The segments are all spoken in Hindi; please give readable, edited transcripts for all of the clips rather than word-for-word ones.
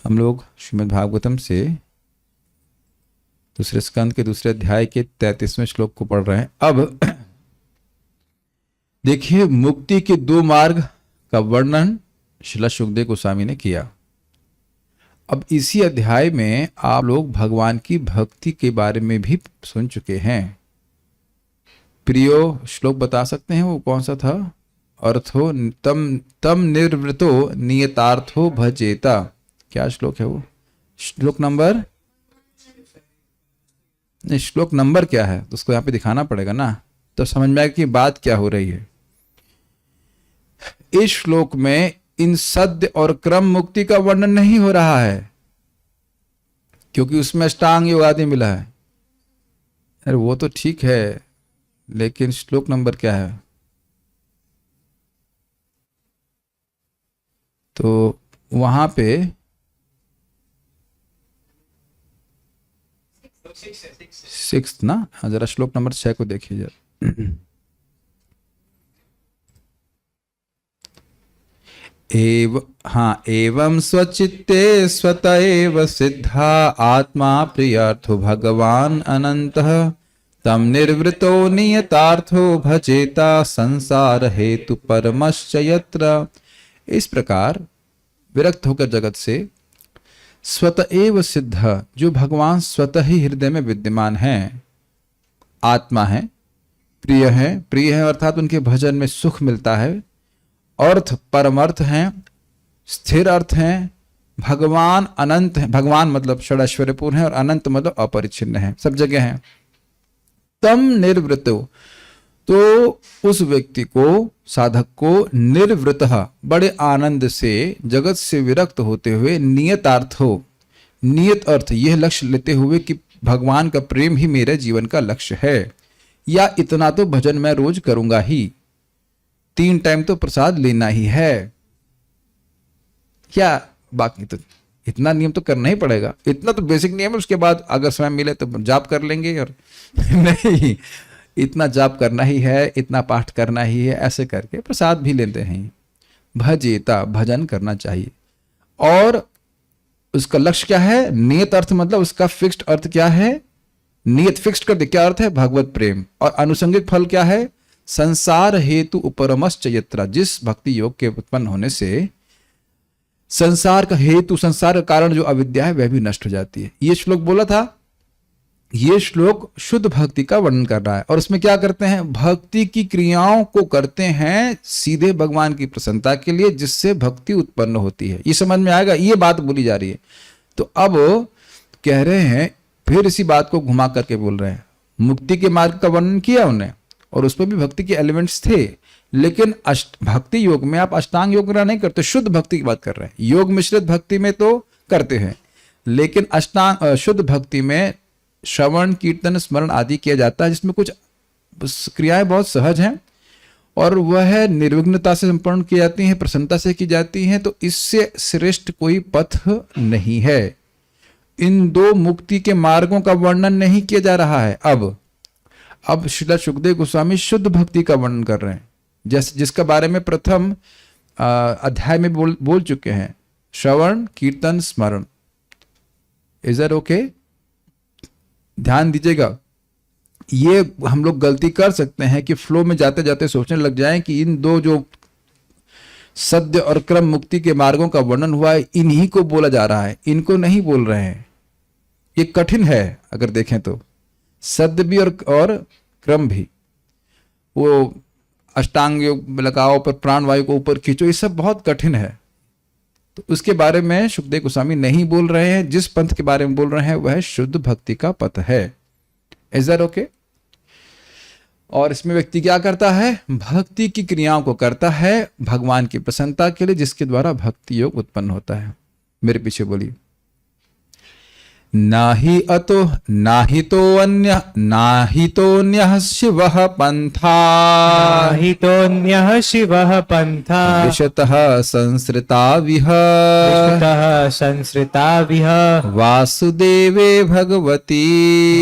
हम लोग श्रीमद् भागवतम से दूसरे स्कंद के दूसरे अध्याय के 33वें श्लोक को पढ़ रहे हैं। अब देखिए, मुक्ति के दो मार्ग का वर्णन श्रील सुखदेव गोस्वामी ने किया। अब इसी अध्याय में आप लोग भगवान की भक्ति के बारे में भी सुन चुके हैं। प्रियो श्लोक बता सकते हैं वो कौन सा था? अर्थो तम तम निर्वृतो नियतार्थो भजेता। क्या श्लोक है वो? श्लोक नंबर नहीं, श्लोक नंबर क्या है तो उसको यहाँ पे दिखाना पड़ेगा ना, तो समझ में आएगा कि बात क्या हो रही है। इस श्लोक में इन सद्य और क्रम मुक्ति का वर्णन नहीं हो रहा है, क्योंकि उसमें अष्टांग योग आदि मिला है। अरे वो तो ठीक है, लेकिन श्लोक नंबर क्या है? तो वहां पे सिक्स ना, जरा श्लोक नंबर 6 को देखिए जरा। एवं स्वचित्ते स्वत एव सिद्धा आत्मा प्रियार्थो भगवान अनंतः तम निर्वृतो नियतार्थो भजेता संसार हेतु परमश्च यत्र। इस प्रकार विरक्त होकर जगत से स्वत एव सिद्ध, जो भगवान स्वतः ही हृदय में विद्यमान है, आत्मा है, प्रिय है अर्थात उनके भजन में सुख मिलता है, अर्थ परमर्थ हैं, स्थिर अर्थ हैं, भगवान अनंत है, भगवान मतलब षडैश्वर्यपूर्ण है और अनंत मतलब अपरिच्छिन्न है, सब जगह हैं। तम निर्वृतो, तो उस व्यक्ति को, साधक को, निर्वृत बड़े आनंद से जगत से विरक्त होते हुए नियतार्थ हो, नियत अर्थ यह लक्ष्य लेते हुए कि भगवान का प्रेम ही मेरे जीवन का लक्ष्य है, या इतना तो भजन मैं रोज करूंगा ही, 3 टाइम तो प्रसाद लेना ही है, क्या बाकी तो इतना नियम तो करना ही पड़ेगा, इतना तो बेसिक नियम है। उसके बाद अगर समय मिले तो जाप कर लेंगे, और नहीं इतना जाप करना ही है, इतना पाठ करना ही है, ऐसे करके प्रसाद भी लेते हैं। भजेता, भजन करना चाहिए। और उसका लक्ष्य क्या है? नियत अर्थ मतलब उसका फिक्स्ड अर्थ क्या है? नियत फिक्स्ड कर दे, क्या अर्थ है? भगवत प्रेम। और अनुसंगिक फल क्या है? संसार हेतु उपरमश्च यत्र, जिस भक्ति योग के उत्पन्न होने से संसार का हेतु, संसार का कारण जो अविद्या है वह भी नष्ट हो जाती है। ये श्लोक बोला था। ये श्लोक शुद्ध भक्ति का वर्णन कर रहा है, और उसमें क्या करते हैं? भक्ति की क्रियाओं को करते हैं सीधे भगवान की प्रसन्नता के लिए, जिससे भक्ति उत्पन्न होती है। ये समझ में आएगा, ये बात बोली जा रही है। तो अब कह रहे हैं, फिर इसी बात को घुमा करके बोल रहे हैं, मुक्ति के मार्ग का वर्णन किया उन्होंने, और उसमें भी भक्ति के एलिमेंट्स थे, लेकिन भक्ति योग में आप अष्टांग योग नहीं करते, शुद्ध भक्ति की बात कर रहे हैं। योग मिश्रित भक्ति में तो करते हैं, लेकिन अष्टांग शुद्ध भक्ति में श्रवण, कीर्तन, स्मरण आदि किया जाता है, जिसमें कुछ क्रियाएं बहुत सहज हैं और वह निर्विघ्नता से संपन्न की जाती हैं, प्रसन्नता से की जाती हैं। तो इससे श्रेष्ठ कोई पथ नहीं है। इन दो मुक्ति के मार्गों का वर्णन नहीं किया जा रहा है। अब श्रील सुखदेव गोस्वामी शुद्ध भक्ति का वर्णन कर रहे हैं, जिसका बारे में प्रथम अध्याय में बोल चुके हैं। श्रवण, कीर्तन, स्मरण। Is that okay? ध्यान दीजिएगा, ये हम लोग गलती कर सकते हैं कि फ्लो में जाते जाते सोचने लग जाएं कि इन दो जो सद्य और क्रम मुक्ति के मार्गों का वर्णन हुआ है, इन्हीं को बोला जा रहा है, इनको नहीं बोल रहे हैं। ये कठिन है अगर देखें तो, सद्य भी और क्रम भी। वो अष्टांग योग लगाओ, पर प्राणवायु को ऊपर खींचो, ये सब बहुत कठिन है। तो उसके बारे में सुखदेव गोस्वामी नहीं बोल रहे हैं। जिस पंथ के बारे में बोल रहे हैं वह शुद्ध भक्ति का पथ है। Is that okay? और इसमें व्यक्ति क्या करता है? भक्ति की क्रियाओं को करता है भगवान की प्रसन्नता के लिए, जिसके द्वारा भक्ति योग उत्पन्न होता है। मेरे पीछे बोलिए। नाहि अतो नाहितोऽन्यः शिवः पन्था नाहितोऽन्यः शिवः पन्था विशतः संसृताविह विशतः संसृताविह वासुदेवे भगवती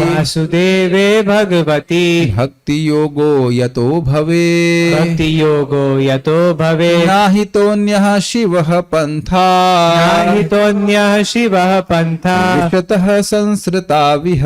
वासुदेवे भगवती भक्तियोगो यतो भवे भक्तियोगो यतो भवे नाहितोऽन्यः शिवः पन्था नाहितोऽन्यः शिवः पन्था विशतः संसृताविह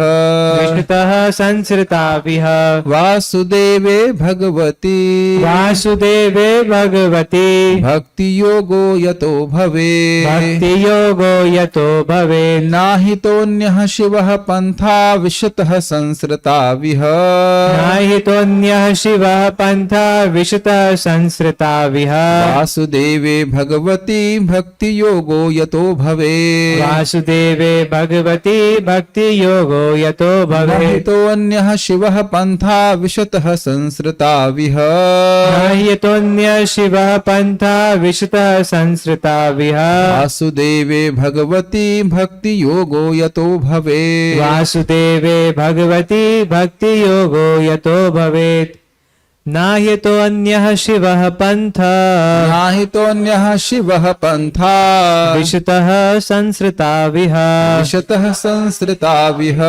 विशतः संसृताविह वासुदेवे भगवती वासुदेवे भगवती भक्तियोगो यतो भवे भक्तियोगो यतो भवे नाहितोऽन्यः शिवः पन्था विशतः संसृताविह नाहितोऽन्यः शिवः पन्था विशतः संसृताविह वासुदेवे भगवती भक्तियोगो यतो भवे वासुदेवे भगवती भक्तियोगो यतो भवे नाहितोऽन्यः शिवः पन्था विशतः संसृताविह नाहितोऽन्यः शिवः पन्था विशतः संसृताविह वासुदेवे भगवती भक्तियोगो यतो भवे वासुदेवे भगवती भक्तियोगो यतो भवेत् नाहितोऽन्यः शिवः पन्था नाहितोऽन्यः शिवः पन्था विशतः संसृताविह विशतः संसृताविह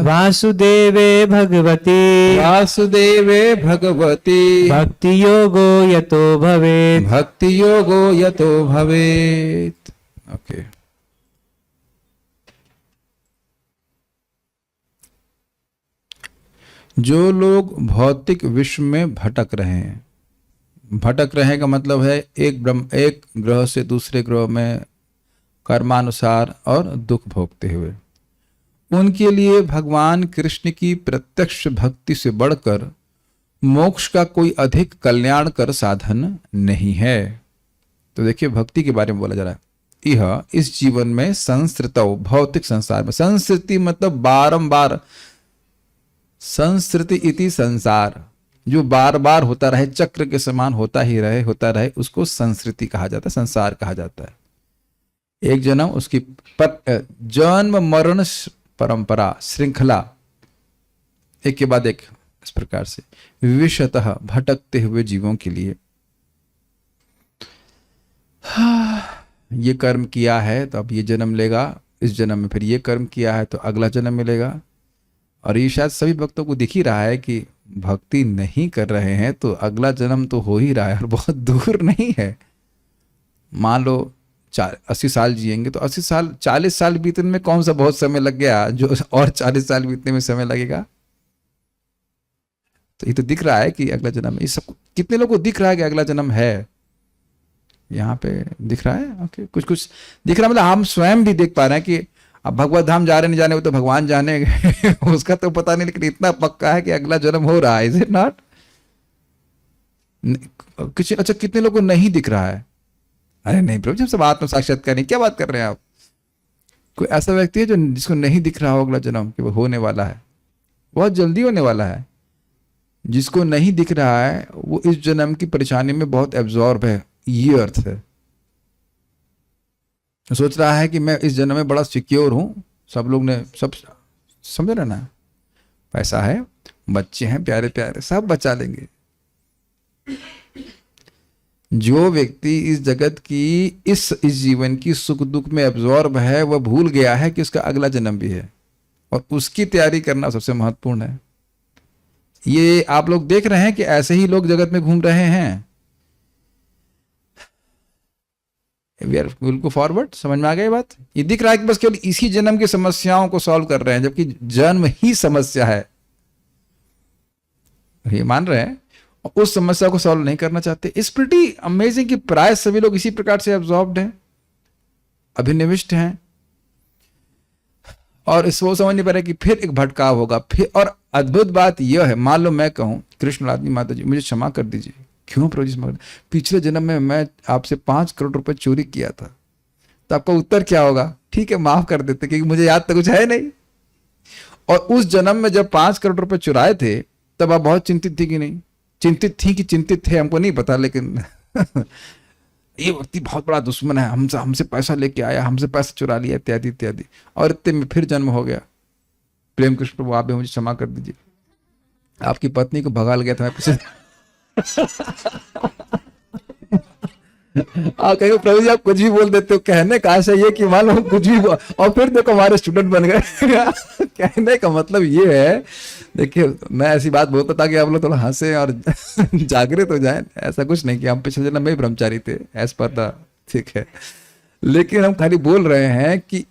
वासुदेवे भगवती वासुदेवे भगवती भक्तियोगो यतो भवेत् भक्तियोगो यतो भवेत्। ओके, जो लोग भौतिक विश्व में भटक रहे हैं का मतलब है एक ग्रह से दूसरे ग्रह में कर्मानुसार और दुख भोगते हुए, उनके लिए भगवान कृष्ण की प्रत्यक्ष भक्ति से बढ़कर मोक्ष का कोई अधिक कल्याणकर साधन नहीं है। तो देखिए भक्ति के बारे में बोला जा रहा है, यह इस जीवन में संसृतौ, भौतिक संसार में, संस्कृति मतलब बारंबार, संस्कृति इति संसार, जो बार बार होता रहे, चक्र के समान होता रहे, उसको संस्कृति कहा जाता है, संसार कहा जाता है। एक जन्म उसकी जन्म मरण परंपरा श्रृंखला एक के बाद एक इस प्रकार से विशतः भटकते हुए जीवों के लिए ये कर्म किया है तो अब ये जन्म लेगा, इस जन्म में फिर ये कर्म किया है तो अगला जन्म मिलेगा। और ये शायद सभी भक्तों को दिख ही रहा है कि भक्ति नहीं कर रहे हैं तो अगला जन्म तो हो ही रहा है और बहुत दूर नहीं है। मान लो 80 साल जिएंगे तो 80 साल 40 साल बीतने में कौन सा बहुत समय लग गया जो और 40 साल बीतने में समय लगेगा। तो ये तो दिख रहा है कि अगला जन्म, ये सब कितने लोगों को दिख रहा है कि अगला जन्म है, यहाँ पे दिख रहा है। ओके, कुछ कुछ दिख रहा है, मतलब हम स्वयं भी देख पा रहे हैं कि अब भगवत धाम जा रहे नहीं जाने वो तो भगवान जाने उसका तो पता नहीं, लेकिन इतना पक्का है कि अगला जन्म हो रहा है। Is it not? अच्छा, कितने लोगों को नहीं दिख रहा है? अरे नहीं प्रभु जी, हम सब आत्म साक्षात्कार नहीं, क्या बात कर रहे हैं आप? कोई ऐसा व्यक्ति है जो जिसको नहीं दिख रहा हो अगला जन्म कि वो होने वाला है, बहुत जल्दी होने वाला है। जिसको नहीं दिख रहा है वो इस जन्म की परेशानी में बहुत एब्जॉर्ब है, ये अर्थ है। सोच रहा है कि मैं इस जन्म में बड़ा सिक्योर हूं, सब लोग ने सब समझ रहे ना, पैसा है, बच्चे हैं प्यारे प्यारे, सब बचा लेंगे। जो व्यक्ति इस जगत की इस जीवन की सुख दुख में एब्जॉर्ब है वह भूल गया है कि उसका अगला जन्म भी है और उसकी तैयारी करना सबसे महत्वपूर्ण है। ये आप लोग देख रहे हैं कि ऐसे ही लोग जगत में घूम रहे हैं। We are will go forward, समझ में आ गई बात? ये दिख रहा है कि बस केवल इसी जन्म की समस्याओं को सॉल्व कर रहे हैं, जबकि जन्म ही समस्या है, ये मान रहे हैं, उस समस्या को सॉल्व नहीं करना चाहते। इट्स प्रीटी अमेजिंग कि प्राय सभी लोग इसी प्रकार से एब्जॉर्ब्ड हैं, अभिनिविष्ट हैं, और इस वो समझ नहीं पा रहे कि फिर एक भटकाव होगा फिर। और अद्भुत बात यह है, मान लो मैं कहूं कृष्ण आदमी माता जी मुझे क्षमा कर दीजिए, क्यों प्रभु जी, पिछले जन्म में मैं आपसे 5 करोड़ रुपए चोरी किया था, तो आपका उत्तर क्या होगा? ठीक है माफ कर देते, क्योंकि मुझे याद तो कुछ है नहीं। और उस जन्म में जब 5 करोड़ रुपए चुराए थे तब आप बहुत चिंतित थी कि नहीं? चिंतित थी कि चिंतित थे हमको नहीं पता, लेकिन ये व्यक्ति बहुत बड़ा दुश्मन है, हमसे पैसा लेके आया, हमसे पैसा चुरा लिया, इत्यादि इत्यादि, और इतने में फिर जन्म हो गया। प्रेम कृष्ण प्रभु, आप भी मुझे क्षमा कर दीजिए, आपकी पत्नी को भगा गया था मैं पीछे। आप कहेंगे प्रभु जी आप कुछ भी बोल देते हो, कहने का आशा ये कि मान लो कुछ भी और फिर देखो हमारे स्टूडेंट बन गए। कहने का मतलब ये है, देखिए मैं ऐसी बात बोलता ताकि आप लोग थोड़ा हंसे और जागृत हो जाएं। ऐसा कुछ नहीं कि हम पिछले जन्म में ही ब्रह्मचारी थे, एज पर द, ठीक है, लेकिन हम खाली बोल रहे हैं कि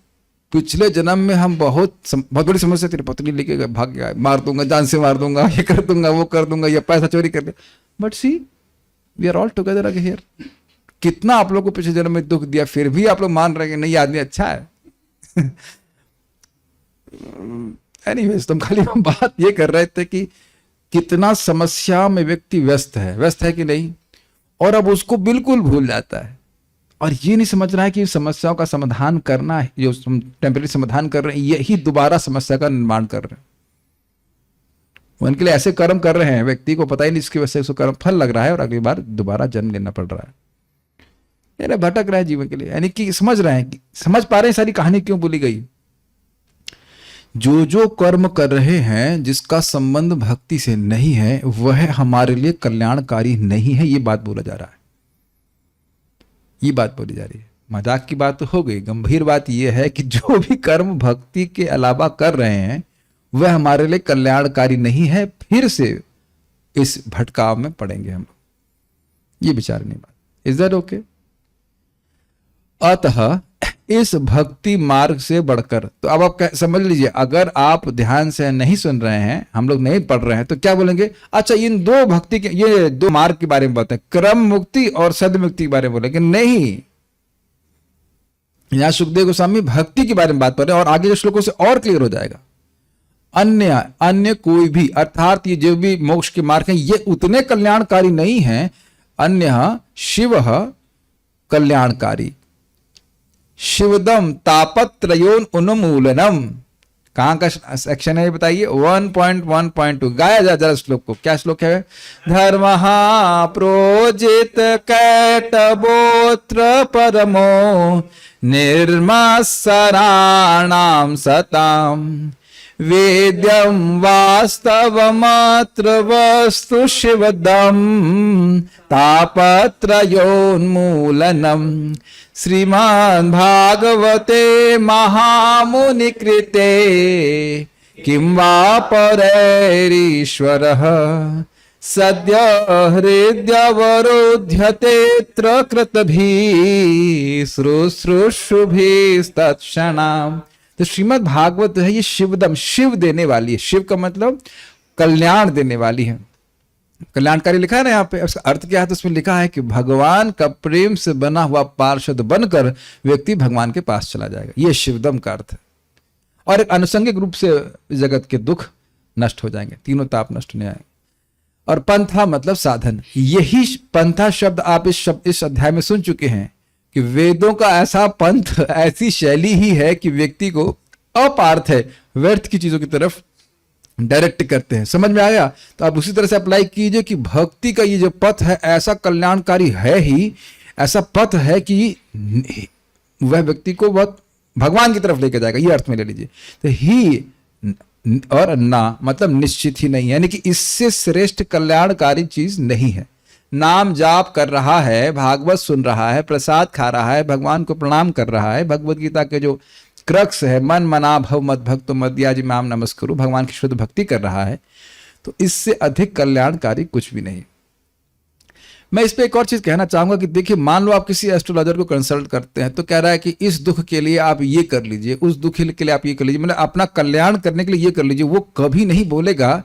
पिछले जन्म में हम बहुत बड़ी समस्या, तेरी पत्नी लेके भाग गया, मार दूंगा, जान से मार दूंगा, ये कर दूंगा, वो कर दूंगा, ये पैसा चोरी कर लिया, but see we are all together again here. कितना आप लोग को पिछले जन्म में दुख दिया, फिर भी आप लोग मान रहे हैं कि नहीं आदमी अच्छा है। एनीवेज, तुम खाली हम बात ये कर रहे थे कि कितना समस्या में व्यक्ति व्यस्त है कि नहीं, और अब उसको बिल्कुल भूल जाता है और ये नहीं समझ रहा है कि समस्याओं का समाधान करना है, जो टेम्परेरी समाधान कर रहे हैं यही दोबारा समस्या का निर्माण कर रहे हैं। उनके लिए ऐसे कर्म कर रहे हैं, व्यक्ति को पता ही नहीं, इसकी वजह से उसको कर्म फल लग रहा है और अगली बार दोबारा जन्म लेना पड़ रहा है। यानी भटक रहा है जीवन के लिए, यानी कि समझ रहे हैं, कि समझ पा रहे हैं सारी कहानी क्यों बोली गई। जो जो कर्म कर रहे हैं जिसका संबंध भक्ति से नहीं है वह हमारे लिए कल्याणकारी नहीं है, ये बात बोला जा रहा है, ये बात बोली जा रही है। मजाक की बात तो हो गई, गंभीर बात यह है कि जो भी कर्म भक्ति के अलावा कर रहे हैं वह हमारे लिए कल्याणकारी नहीं है। फिर से इस भटकाव में पड़ेंगे हम, ये विचारनीय बात। Is that okay? अतः इस भक्ति मार्ग से बढ़कर, तो अब आप समझ लीजिए, अगर आप ध्यान से नहीं सुन रहे हैं, हम लोग नहीं पढ़ रहे हैं, तो क्या बोलेंगे, अच्छा इन दो भक्ति के, ये दो मार्ग के बारे में बताएं, क्रम मुक्ति और सद मुक्ति के बारे में बोलेंगे। नहीं, यहां सुखदेव गोस्वामी भक्ति के बारे में बात कर रहे हैं और आगे जो श्लोकों से और क्लियर हो जाएगा। अन्य कोई भी, अर्थात ये जो भी मोक्ष के मार्ग हैं ये उतने कल्याणकारी नहीं है। अन्य शिव कल्याणकारी, शिवदम तापत्रयोन उन्मूलनम। कहां का सेक्शन है ये बताइए? 1.1.2 गाया जा जरा श्लोक को। क्या श्लोक है? धर्म प्रोजित कैटबोत्र परमो निर्मत्सराणाम सताम वेद्यम वास्तवमात्र वस्तु शिवदम तापत्रयोन्मूलनम। श्रीमद् भागवते महामुनि कृते किं वा परैरीश्वरः सद्य हृदयवरोध्यतेऽत्र कृतभिः शुश्रूषुभिस्तत्क्षणाम्। तो श्रीमद् भागवत है ये शिवदम, शिव देने वाली है। शिव का मतलब कल्याण देने वाली है, कल्याणकारी लिखा है ना यहाँ पे। उसका अर्थ क्या है? तो उसमें लिखा है कि भगवान का प्रेम से बना हुआ पार्षद बनकर व्यक्ति भगवान के पास चला जाएगा, ये शिवदम का अर्थ है। और एक अनुसंगिक रूप से जगत के दुख नष्ट हो जाएंगे, तीनों ताप नष्ट होने आएंगे। और पंथा मतलब साधन, यही पंथा शब्द आप इस अध्याय में सुन चुके हैं कि वेदों का ऐसा पंथ, ऐसी शैली ही है कि व्यक्ति को अपार्थ है, व्यर्थ की चीजों की तरफ डायरेक्ट करते हैं। समझ में आया? तो आप उसी तरह से अप्लाई कीजिए कि भक्ति का ये जो पथ है ऐसा कल्याणकारी है ही, ऐसा पथ है कि वह व्यक्ति को बहुत भगवान की तरफ लेके जाएगा, ये अर्थ में ले लीजिए। तो ही और ना मतलब निश्चित ही नहीं है, यानी कि इससे श्रेष्ठ कल्याणकारी चीज नहीं है। नाम जाप कर रहा है, भागवत सुन रहा है, प्रसाद खा रहा है, भगवान को प्रणाम कर रहा है, भगवत गीता के जो क्रक्स है मन मना भव मद भक्तो मद्याजी माम नमस्कुरु, भगवान की शुद्ध भक्ति कर रहा है, तो इससे अधिक कल्याणकारी कुछ भी नहीं। मैं इस पे एक और चीज कहना चाहूंगा कि देखिए, मान लो आप किसी एस्ट्रोलॉजर को कंसल्ट करते हैं तो कह रहा है कि इस दुख के लिए आप ये कर लीजिए, उस दुख के लिए आप ये कर लीजिए, मतलब अपना कल्याण करने के लिए ये कर लीजिए। वो कभी नहीं बोलेगा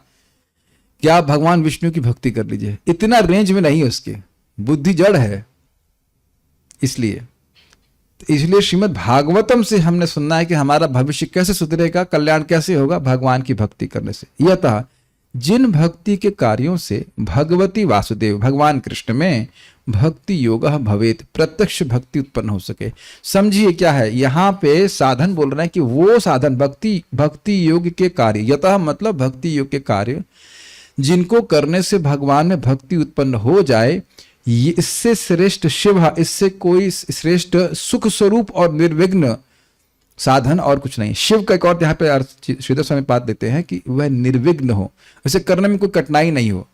कि आप भगवान विष्णु की भक्ति कर लीजिए, इतना रेंज में नहीं है उसकी, बुद्धि जड़ है। इसलिए श्रीमद् भागवतम से हमने सुनना है कि हमारा भविष्य कैसे सुधरेगा, कल्याण कैसे होगा, भगवान की भक्ति करने से। यतः जिन भक्ति के कार्यों से भगवती वासुदेव भगवान कृष्ण में भक्ति योग भवेत, प्रत्यक्ष भक्ति उत्पन्न हो सके। समझिए क्या है यहाँ पे साधन बोल रहे हैं कि वो साधन भक्ति योग के कार्य, यतः मतलब भक्ति योग के कार्य जिनको करने से भगवान में भक्ति उत्पन्न हो जाए, ये इससे श्रेष्ठ शिव, इससे कोई श्रेष्ठ सुख स्वरूप और निर्विघ्न साधन और कुछ नहीं। शिव का एक और यहाँ पे अर्थ श्रीधर स्वामी पाद देते हैं कि वह निर्विघ्न हो, उसे करने में कोई कठिनाई नहीं हो,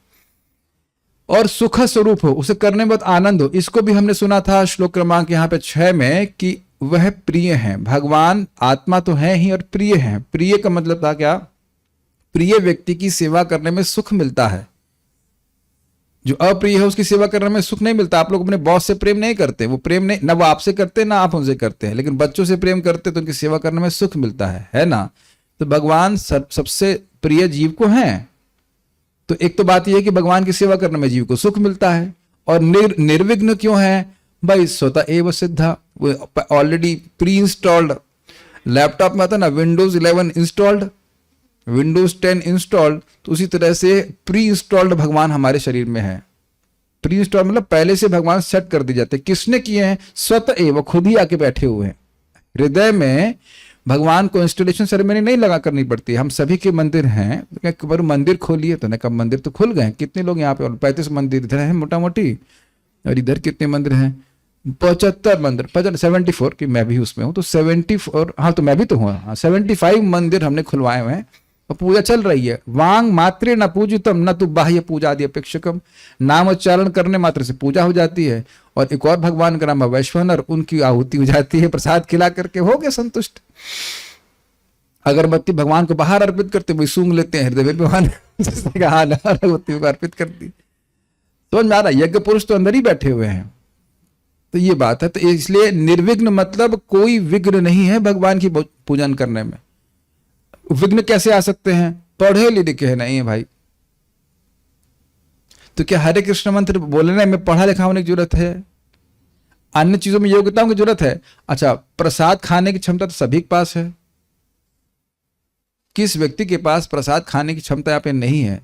और सुख स्वरूप हो, उसे करने में बहुत आनंद हो। इसको भी हमने सुना था श्लोक क्रमांक यहाँ पे 6 में कि वह प्रिय है। भगवान आत्मा तो है ही और प्रिय है। प्रिय का मतलब था क्या? प्रिय व्यक्ति की सेवा करने में सुख मिलता है। जो अप्रिय है उसकी सेवा करने में सुख नहीं मिलता। आप लोग अपने बॉस से प्रेम नहीं करते, वो प्रेम नहीं, ना वो आपसे करते ना आप उनसे करते हैं, लेकिन बच्चों से प्रेम करते तो उनकी सेवा करने में सुख मिलता है ना? तो भगवान सबसे प्रिय जीव को हैं। तो एक तो बात यह है कि भगवान की सेवा करने में जीव को सुख मिलता है। और निर्विघ्न क्यों है भाई? स्वतः एव सिद्धा, वो ऑलरेडी प्री इंस्टॉल्ड। लैपटॉप में आता ना विंडोज 11 इंस्टॉल्ड, विंडोज 10 इंस्टॉल्ड, तो उसी तरह से प्री इंस्टॉल्ड भगवान हमारे शरीर में है। प्री इंस्टॉल्ड मतलब पहले से भगवान सेट कर दिए जाते हैं। किसने किए हैं? स्वतः एव, खुद ही आके बैठे हुए हैं हृदय में। भगवान को इंस्टॉलेशन सेरेमनी नहीं लगा करनी पड़ती। हम सभी के मंदिर हैं, तो मंदिर खोलिए, तो कब मंदिर तो खुल गए। कितने लोग यहाँ पे? 35 मंदिर इधर है मोटा मोटी, और इधर कितने मंदिर हैं? 75 मंदिर, 74 कि मैं भी उसमें हूँ, तो 74, हाँ तो मैं भी तो हूँ, हाँ 75 मंदिर हमने खुलवाए हुए हैं और पूजा चल रही है। वांग मात्रे न पूजितम न तो बाह्य पूजा आदि अपेक्षकम, नाम उच्चारण करने मात्र से पूजा हो जाती है। और एक और भगवान का नाम है वैश्वानर, उनकी आहुति हो जाती है, प्रसाद खिला करके हो गए संतुष्ट। अगरबत्ती भगवान को बाहर अर्पित करते हुए सूंघ लेते हैं हृदय में, भगवान अगरबत्ती को अर्पित करती। तो समझ में आ रहा? यज्ञ पुरुष तो अंदर ही बैठे हुए हैं। तो ये बात है। तो इसलिए निर्विघ्न मतलब कोई विघ्न नहीं है भगवान की पूजन करने में। विघ्न कैसे आ सकते हैं? पढ़े लिखे नहीं है भाई। तो क्या हरे कृष्ण मंत्र बोलने में पढ़ा लिखा होने की जरूरत है? अन्य चीजों में योग्यताओं की जरूरत है? अच्छा, प्रसाद खाने की क्षमता तो सभी के पास है। किस व्यक्ति के पास प्रसाद खाने की क्षमता यहाँ पे नहीं है?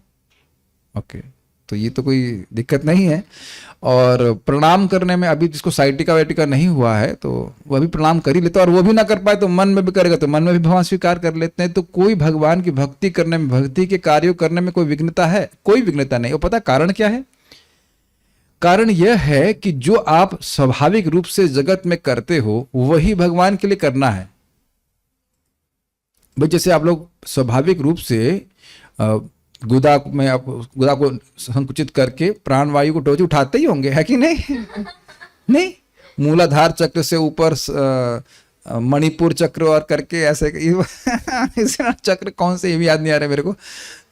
ओके, तो ये तो कोई दिक्कत नहीं है। और प्रणाम करने में अभी जिसको साइटिका वाइटिका नहीं हुआ है तो वह भी प्रणाम कर ही लेता है, और वो भी ना कर पाए तो मन में भी करेगा, तो मन में भी भगवान स्वीकार कर लेते हैं। तो कोई भगवान की भक्ति करने में, भक्ति के कार्यों करने में कोई विघ्नता है? कोई विघ्नता नहीं। और पता कारण क्या है? कारण यह है कि जो आप स्वाभाविक रूप से जगत में करते हो वही भगवान के लिए करना है। भाई जैसे आप लोग स्वाभाविक रूप से गुदा में आप गुदा को संकुचित करके प्राणवायु को टोची उठाते ही होंगे, है कि नहीं? नहीं, मूलाधार चक्र से ऊपर मणिपुर चक्र और करके ऐसे चक्र कौन से, ये भी याद नहीं आ रहा मेरे को।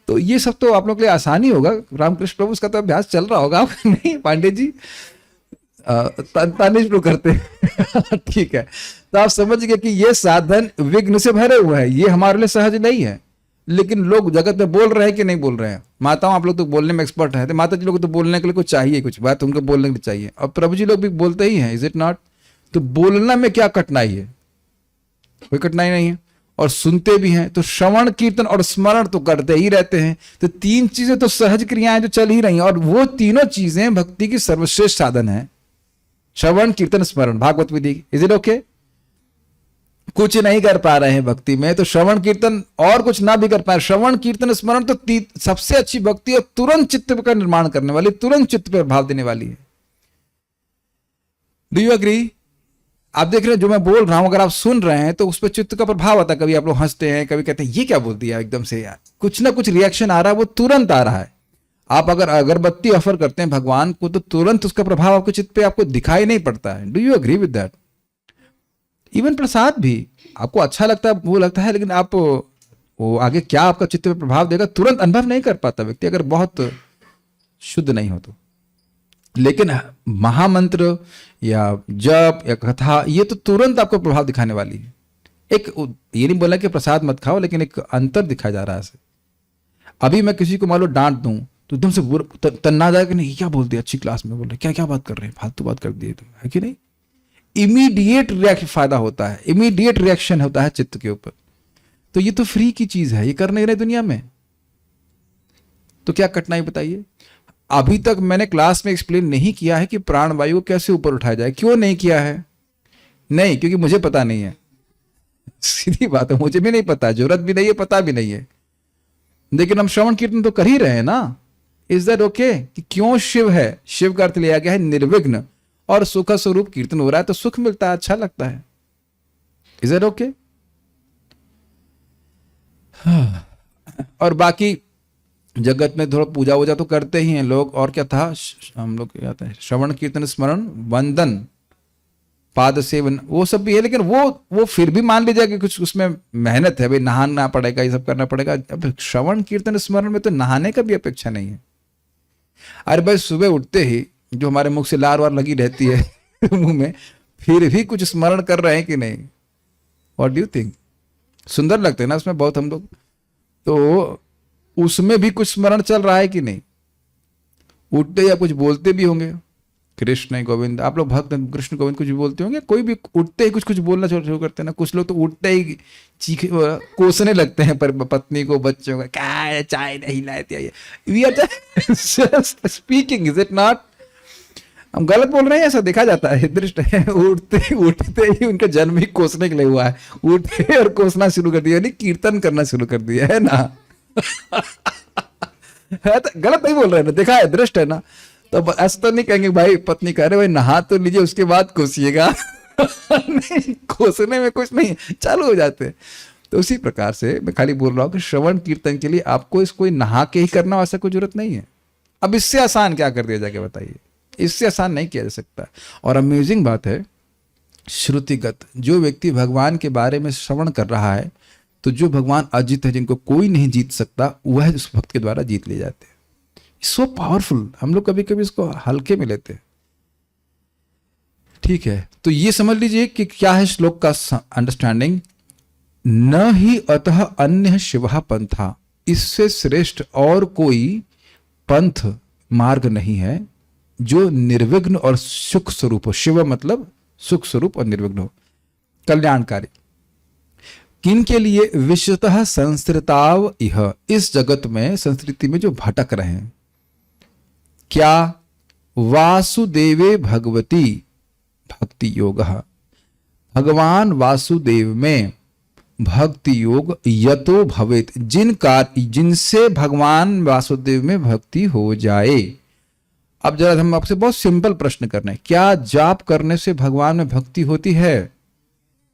तो ये सब तो आप लोग के लिए आसानी होगा। रामकृष्ण प्रभु उसका तो अभ्यास चल रहा होगा। नहीं पांडे जी ताने शुरू करते हैं। ठीक है, तो आप समझ गए कि ये साधन विघ्न से भरे हुए हैं। ये हमारे लिए सहज नहीं है, लेकिन लोग जगत में बोल रहे हैं कि नहीं बोल रहे हैं? माताओं आप लोग तो बोलने में एक्सपर्ट है, तो माता जी लोग तो बोलने के लिए कुछ चाहिए, कुछ बात उनको बोलने के लिए चाहिए, और प्रभु जी लोग भी बोलते ही हैं, इज इट नॉट? तो बोलना में क्या कठिनाई है? कोई कठिनाई नहीं है। और सुनते भी हैं, तो श्रवण कीर्तन और स्मरण तो करते ही रहते हैं। तो 3 चीजें तो सहज क्रियाएं जो चल ही रही हैं, और वो तीनों चीजें भक्ति की सर्वश्रेष्ठ साधन है। श्रवण कीर्तन स्मरण, भागवत विधि, इज इट ओके? कुछ नहीं कर पा रहे हैं भक्ति में, तो श्रवण कीर्तन और कुछ ना भी कर पाए, श्रवण कीर्तन स्मरण तो सबसे अच्छी भक्ति और तुरंत चित्त का निर्माण करने वाली, तुरंत चित्त पर भाव देने वाली है। Do you agree? आप देख रहे हैं जो मैं बोल रहा हूं, अगर आप सुन रहे हैं तो उस पर चित्त का प्रभाव आता है। कभी आप लोग हंसते हैं, कभी कहते हैं ये क्या बोल दिया एकदम से, यार कुछ ना कुछ रिएक्शन आ रहा है, वो तुरंत आ रहा है। आप अगर अगरबत्ती ऑफर करते हैं भगवान को तो तुरंत उसका प्रभाव आपके चित्त पे आपको दिखाई नहीं पड़ता है। Do you agree with that? Even प्रसाद भी आपको अच्छा लगता है, वो लगता है, लेकिन आप वो आगे क्या आपका चित्त पे प्रभाव देगा तुरंत अनुभव नहीं कर पाता व्यक्ति, अगर बहुत शुद्ध नहीं हो तो। लेकिन महामंत्र या जप या कथा, ये तो तुरंत आपको प्रभाव दिखाने वाली है। एक ये नहीं बोला कि प्रसाद मत खाओ, लेकिन एक अंतर दिखाया जा रहा है। अभी मैं किसी को मान लो डांट दूं तो एकदम से तन्ना जाएगा, नहीं क्या बोल दिया, अच्छी क्लास में बोल रहे, क्या क्या बात कर रहे हैं, फालतू बात कर दी, है कि नहीं? इमीडिएट रिएक्शन फायदा होता है, इमीडिएट रिएक्शन होता है चित्त के ऊपर। तो ये तो फ्री की चीज है, ये कर नहीं रहे दुनिया में, तो क्या कठिनाई बताइए? अभी तक मैंने क्लास में एक्सप्लेन नहीं किया है कि प्राणवायु को कैसे ऊपर उठाया जाए। क्यों नहीं किया है? नहीं, क्योंकि मुझे पता नहीं है। सीधी बात है, मुझे भी नहीं पता, जरूरत भी नहीं है, पता भी नहीं है। लेकिन हम श्रवण कीर्तन तो कर ही रहे हैं ना, इज दैट ओके? कि क्यों शिव है, शिव का अर्थ लिया गया है निर्विघ्न, और सुख स्वरूप कीर्तन हो रहा है तो सुख मिलता है, अच्छा लगता है। Is that okay? और बाकी जगत में थोड़ा पूजा वूजा तो करते ही हैं लोग, और क्या था हम लोग, क्या था, श्रवण कीर्तन स्मरण वंदन पाद सेवन, वो सब भी है, लेकिन वो फिर भी मान लीजिए कि कुछ उसमें मेहनत है, भाई नहाना पड़ेगा, ये सब करना पड़ेगा। अब श्रवण कीर्तन स्मरण में तो नहाने का भी अपेक्षा नहीं है। अरे भाई सुबह उठते ही जो हमारे मुख से लार वार लगी रहती है मुंह में, फिर भी कुछ स्मरण कर रहे हैं कि नहीं? What do you think? सुंदर लगते हैं ना उसमें बहुत हम लोग, तो उसमें भी कुछ स्मरण चल रहा है कि नहीं? उठते या कुछ बोलते भी होंगे, कृष्ण गोविंद, आप लोग भक्त कृष्ण गोविंद कुछ भी बोलते होंगे, कोई भी उठते ही कुछ कुछ बोलना शुरू करते हैं ना। कुछ लोग तो उठते ही चीखे कोसने लगते हैं पर पत्नी को, बच्चों को, क्या है चाय नहीं लाए, we are just speaking, is it not? हम गलत बोल रहे हैं, ऐसा देखा जाता है, दृष्ट है। उठते ही उनका जन्म ही कोसने के लिए हुआ है, उठे और कोसना शुरू कर दिया, यानी कीर्तन करना शुरू कर दिया है ना। है तो गलत नहीं बोल रहे ना, देखा है, दृष्ट है ना। तो ऐसा तो नहीं कहेंगे भाई, पत्नी कह रहे भाई नहा तो लीजिए उसके बाद कोसिएगा। नहीं, कोसने में कुछ नहीं, चालू हो जाते हैं। तो उसी प्रकार से मैं खाली बोल रहा हूं कि श्रवण कीर्तन के लिए आपको इसको नहा के ही करना, ऐसा कोई जरूरत नहीं है। अब इससे आसान क्या कर दिया जाके बताइए? इससे आसान नहीं किया जा सकता। और अमेजिंग बात है, श्रुतिगत जो व्यक्ति भगवान के बारे में श्रवण कर रहा है, तो जो भगवान अजित है, जिनको कोई नहीं जीत सकता, वह उस भक्त के द्वारा जीत ले जाते हैं। So powerful. हम लोग कभी कभी इसको हल्के में लेते हैं। ठीक है, तो ये समझ लीजिए कि क्या है श्लोक का अंडरस्टैंडिंग। न ही अतः अन्य शिवः पंथा, इससे श्रेष्ठ और कोई पंथ मार्ग नहीं है जो निर्विघ्न और सुख स्वरूप हो। शिव मतलब सुख स्वरूप और निर्विघ्न हो, कल्याणकारी। किन के लिए? विश्वतः संस्कृताव इह, इस जगत में संस्कृति में जो भटक रहे हैं। क्या? वासुदेवे भगवती भक्ति योग, भगवान वासुदेव में भक्ति योग यतो भवेत, जिनसे भगवान वासुदेव में भक्ति हो जाए। अब जरा हम आपसे बहुत सिंपल प्रश्न कर रहे हैं, क्या जाप करने से भगवान में भक्ति होती है?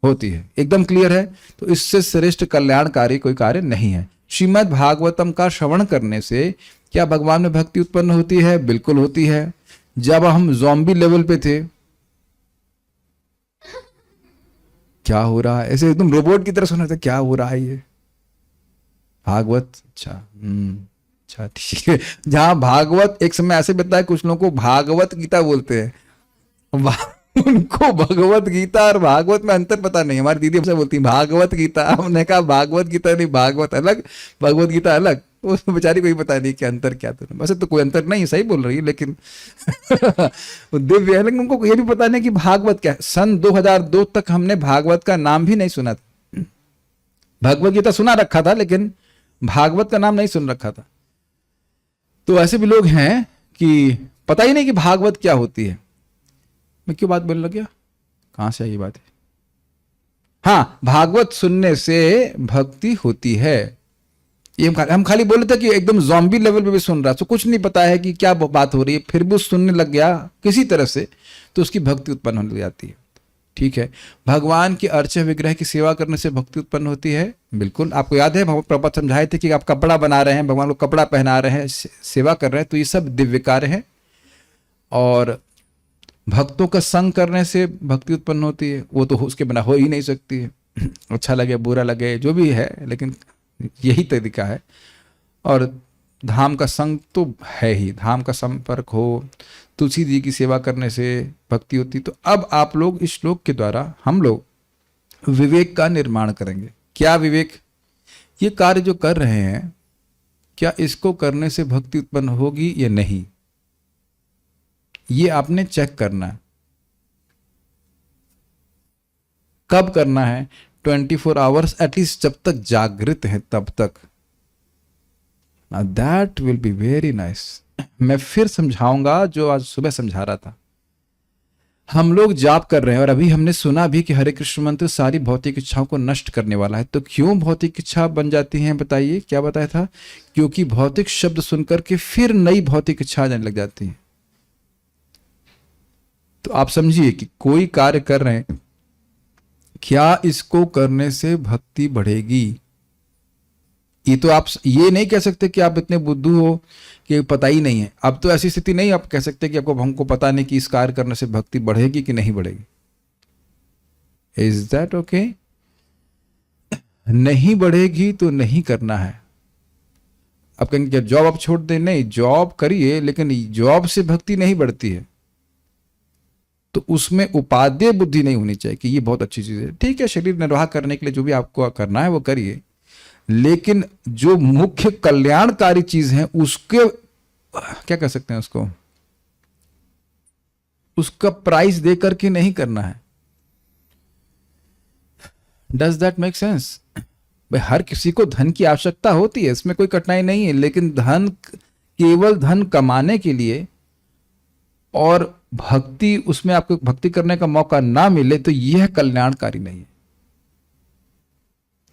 होती है, एकदम क्लियर है। तो इससे श्रेष्ठ कल्याणकारी कोई कार्य नहीं है। श्रीमद् भागवतम का श्रवण करने से क्या भगवान में भक्ति उत्पन्न होती है? बिल्कुल होती है। जब हम ज़ॉम्बी लेवल पे थे, क्या हो रहा है, ऐसे एकदम रोबोट की तरह सुन रहे थे, क्या हो रहा है ये भागवत, अच्छा ठीक है। जहां भागवत, एक समय ऐसे बताया कुछ लोगों को भागवत गीता बोलते हैं, उनको भगवत गीता और भागवत में अंतर पता नहीं। हमारी दीदी हमसे बोलती है भागवत गीता, हमने कहा भागवत गीता नहीं, भागवत अलग, भगवत गीता अलग। उसमें बेचारी को ही पता नहीं कि अंतर क्या था। वैसे तो कोई अंतर नहीं, सही बोल रही है, लेकिन दिव्य है। लेकिन उनको ये भी पता नहीं कि भागवत क्या है। सन 2002 तक हमने भागवत का नाम भी नहीं सुना था। भगवत गीता सुना रखा था, लेकिन भागवत का नाम नहीं सुन रखा था। तो ऐसे भी लोग हैं कि पता ही नहीं कि भागवत क्या होती है। मैं क्यों बात बोलने लग गया, कहां से ये बात है? हाँ, भागवत सुनने से भक्ति होती है। ये हम खाली बोले थे कि एकदम ज़ॉम्बी लेवल पे भी सुन रहा, तो कुछ नहीं पता है कि क्या बात हो रही है, फिर भी सुनने लग गया किसी तरह से, तो उसकी भक्ति उत्पन्न होने लग जाती है। ठीक है, भगवान के अर्चे विग्रह की सेवा करने से भक्ति उत्पन्न होती है। बिल्कुल, आपको याद है प्रभुपाद समझाए थे कि आप कपड़ा बना रहे हैं, भगवान को कपड़ा पहना रहे हैं, सेवा कर रहे हैं, तो ये सब दिव्य कार्य है। और भक्तों का संग करने से भक्ति उत्पन्न होती है, वो तो उसके बिना हो ही नहीं सकती है। अच्छा लगे बुरा लगे जो भी है, लेकिन यही तरीका है। और धाम का संग तो है ही, धाम का संपर्क हो, तुलसी जी की सेवा करने से भक्ति होती। तो अब आप लोग इस श्लोक के द्वारा हम लोग विवेक का निर्माण करेंगे। क्या विवेक? ये कार्य जो कर रहे हैं, क्या इसको करने से भक्ति उत्पन्न होगी या नहीं, ये आपने चेक करना है। कब करना है? 24 आवर्स एटलीस्ट, जब तक जागृत है तब तक। That will be very nice. मैं फिर समझाऊंगा जो आज सुबह समझा रहा था। हम लोग जाप कर रहे हैं और अभी हमने सुना भी कि हरे कृष्ण मंत्र सारी भौतिक इच्छाओं को नष्ट करने वाला है। तो क्यों भौतिक इच्छा बन जाती हैं, बताइए क्या बताया था? क्योंकि भौतिक शब्द सुनकर के फिर नई भौतिक इच्छा आने लग जाती है। तो आप समझिए कि कोई कार्य कर रहे हैं, क्या इसको करने से भक्ति बढ़ेगी? ये तो आप ये नहीं कह सकते कि आप इतने बुद्धू हो कि पता ही नहीं है। अब तो ऐसी स्थिति नहीं आप कह सकते कि आपको हमको पता नहीं कि इस कार्य करने से भक्ति बढ़ेगी कि नहीं बढ़ेगी। Is that okay? नहीं बढ़ेगी तो नहीं करना है। अब कहेंगे जॉब आप छोड़ दें, नहीं, जॉब करिए, लेकिन जॉब से भक्ति नहीं बढ़ती है। तो उसमें उपादेय बुद्धि नहीं होनी चाहिए कि ये बहुत अच्छी चीज है, ठीक है, शरीर निर्वाह करने के लिए जो भी आपको करना है वो करिए, लेकिन जो मुख्य कल्याणकारी चीज है उसके क्या कह सकते हैं, उसका प्राइस दे करके नहीं करना है। Does that make sense? भाई हर किसी को धन की आवश्यकता होती है, इसमें कोई कठिनाई नहीं है, लेकिन धन केवल धन कमाने के लिए और भक्ति उसमें आपको भक्ति करने का मौका ना मिले तो यह कल्याणकारी नहीं है।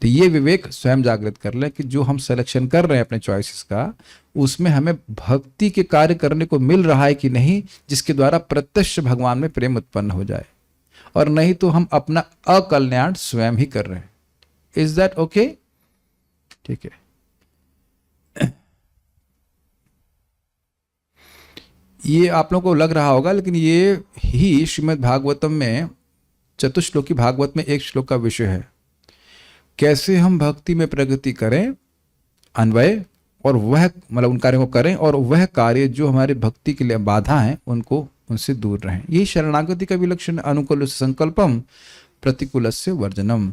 तो ये विवेक स्वयं जागृत कर ले कि जो हम सिलेक्शन कर रहे हैं अपने चॉइसेस का, उसमें हमें भक्ति के कार्य करने को मिल रहा है कि नहीं, जिसके द्वारा प्रत्यक्ष भगवान में प्रेम उत्पन्न हो जाए, और नहीं तो हम अपना अकल्याण स्वयं ही कर रहे हैं। Is that okay? ठीक है। ये आप लोगों को लग रहा होगा, लेकिन ये ही श्रीमद् भागवतम में चतुश्लोकी भागवत में एक श्लोक का विषय है। कैसे हम भक्ति में प्रगति करें, अन्वय, और वह मतलब उन कार्यों को करें, और वह कार्य जो हमारे भक्ति के लिए बाधा हैं उनको उनसे दूर रहें। यही शरणागति का विलक्षण। अनुकूल संकल्पम प्रतिकूल से वर्जनम।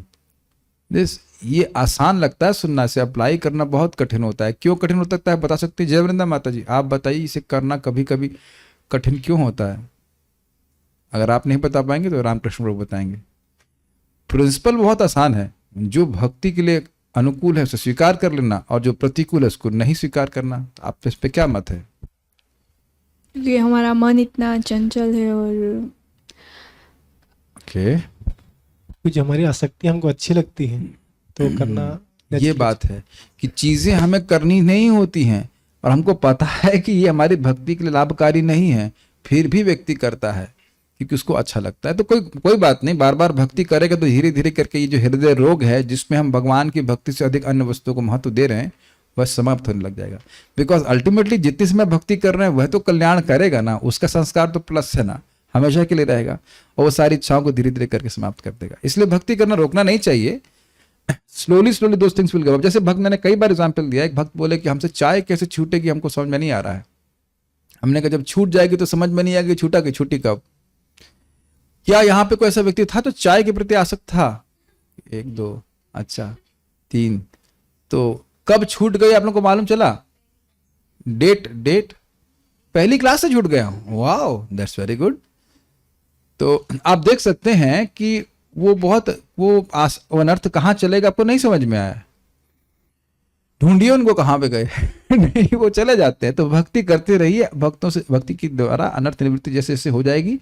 ये आसान लगता है सुनना, से अप्लाई करना बहुत कठिन होता है। क्यों कठिन हो सकता है बता सकते हैं? जय वृंदा माता जी, आप बताइए इसे करना कभी कभी कठिन क्यों होता है? अगर आप नहीं बता पाएंगे तो रामकृष्ण प्रभु बताएंगे। प्रिंसिपल बहुत आसान है, जो भक्ति के लिए अनुकूल है उसे स्वीकार कर लेना, और जो प्रतिकूल है उसको नहीं स्वीकार करना। आप इस पे क्या मत है? क्योंकि हमारा मन इतना चंचल है और ओके, कुछ हमारी आसक्ति हमको अच्छी लगती है तो करना। ये बात है कि चीजें हमें करनी नहीं होती हैं और हमको पता है कि ये हमारी भक्ति के लिए लाभकारी नहीं है, फिर भी व्यक्ति करता है क्योंकि उसको अच्छा लगता है। तो कोई बात नहीं, बार बार भक्ति करेगा तो धीरे धीरे करके ये जो हृदय रोग है जिसमें हम भगवान की भक्ति से अधिक अन्य वस्तुओं को महत्व दे रहे हैं, वह समाप्त होने लग जाएगा। बिकॉज अल्टीमेटली जितनी समय भक्ति कर रहे हैं वह तो कल्याण करेगा ना, उसका संस्कार तो प्लस है ना, हमेशा के लिए रहेगा, और वो सारी इच्छाओं को धीरे धीरे करके समाप्त कर देगा। इसलिए भक्ति करना रोकना नहीं चाहिए। Slowly slowly those things will give up. जैसे भक्त, मैंने कई बार एग्जाम्पल दिया, एक भक्त बोले कि हमसे चाय कैसे छूटेगी हमको समझ में नहीं आ रहा है। हमने कहा जब छूट जाएगी तो समझ में नहीं आएगी छूटा कि छूटी कब। क्या यहाँ पे कोई ऐसा व्यक्ति था तो चाय के प्रति आसक्त था? 1 2 अच्छा 3, तो कब छूट गई आप लोग को मालूम चला? डेट पहली क्लास से छूट गया। Wow, that's very good. तो आप देख सकते हैं कि वो अनर्थ कहाँ चलेगा आपको नहीं समझ में आया। ढूंढिए उनको कहाँ पे गए नहीं, वो चले जाते हैं। तो भक्ति करते रहिए, भक्तों से भक्ति के द्वारा अनर्थ निवृत्ति जैसे जैसे हो जाएगी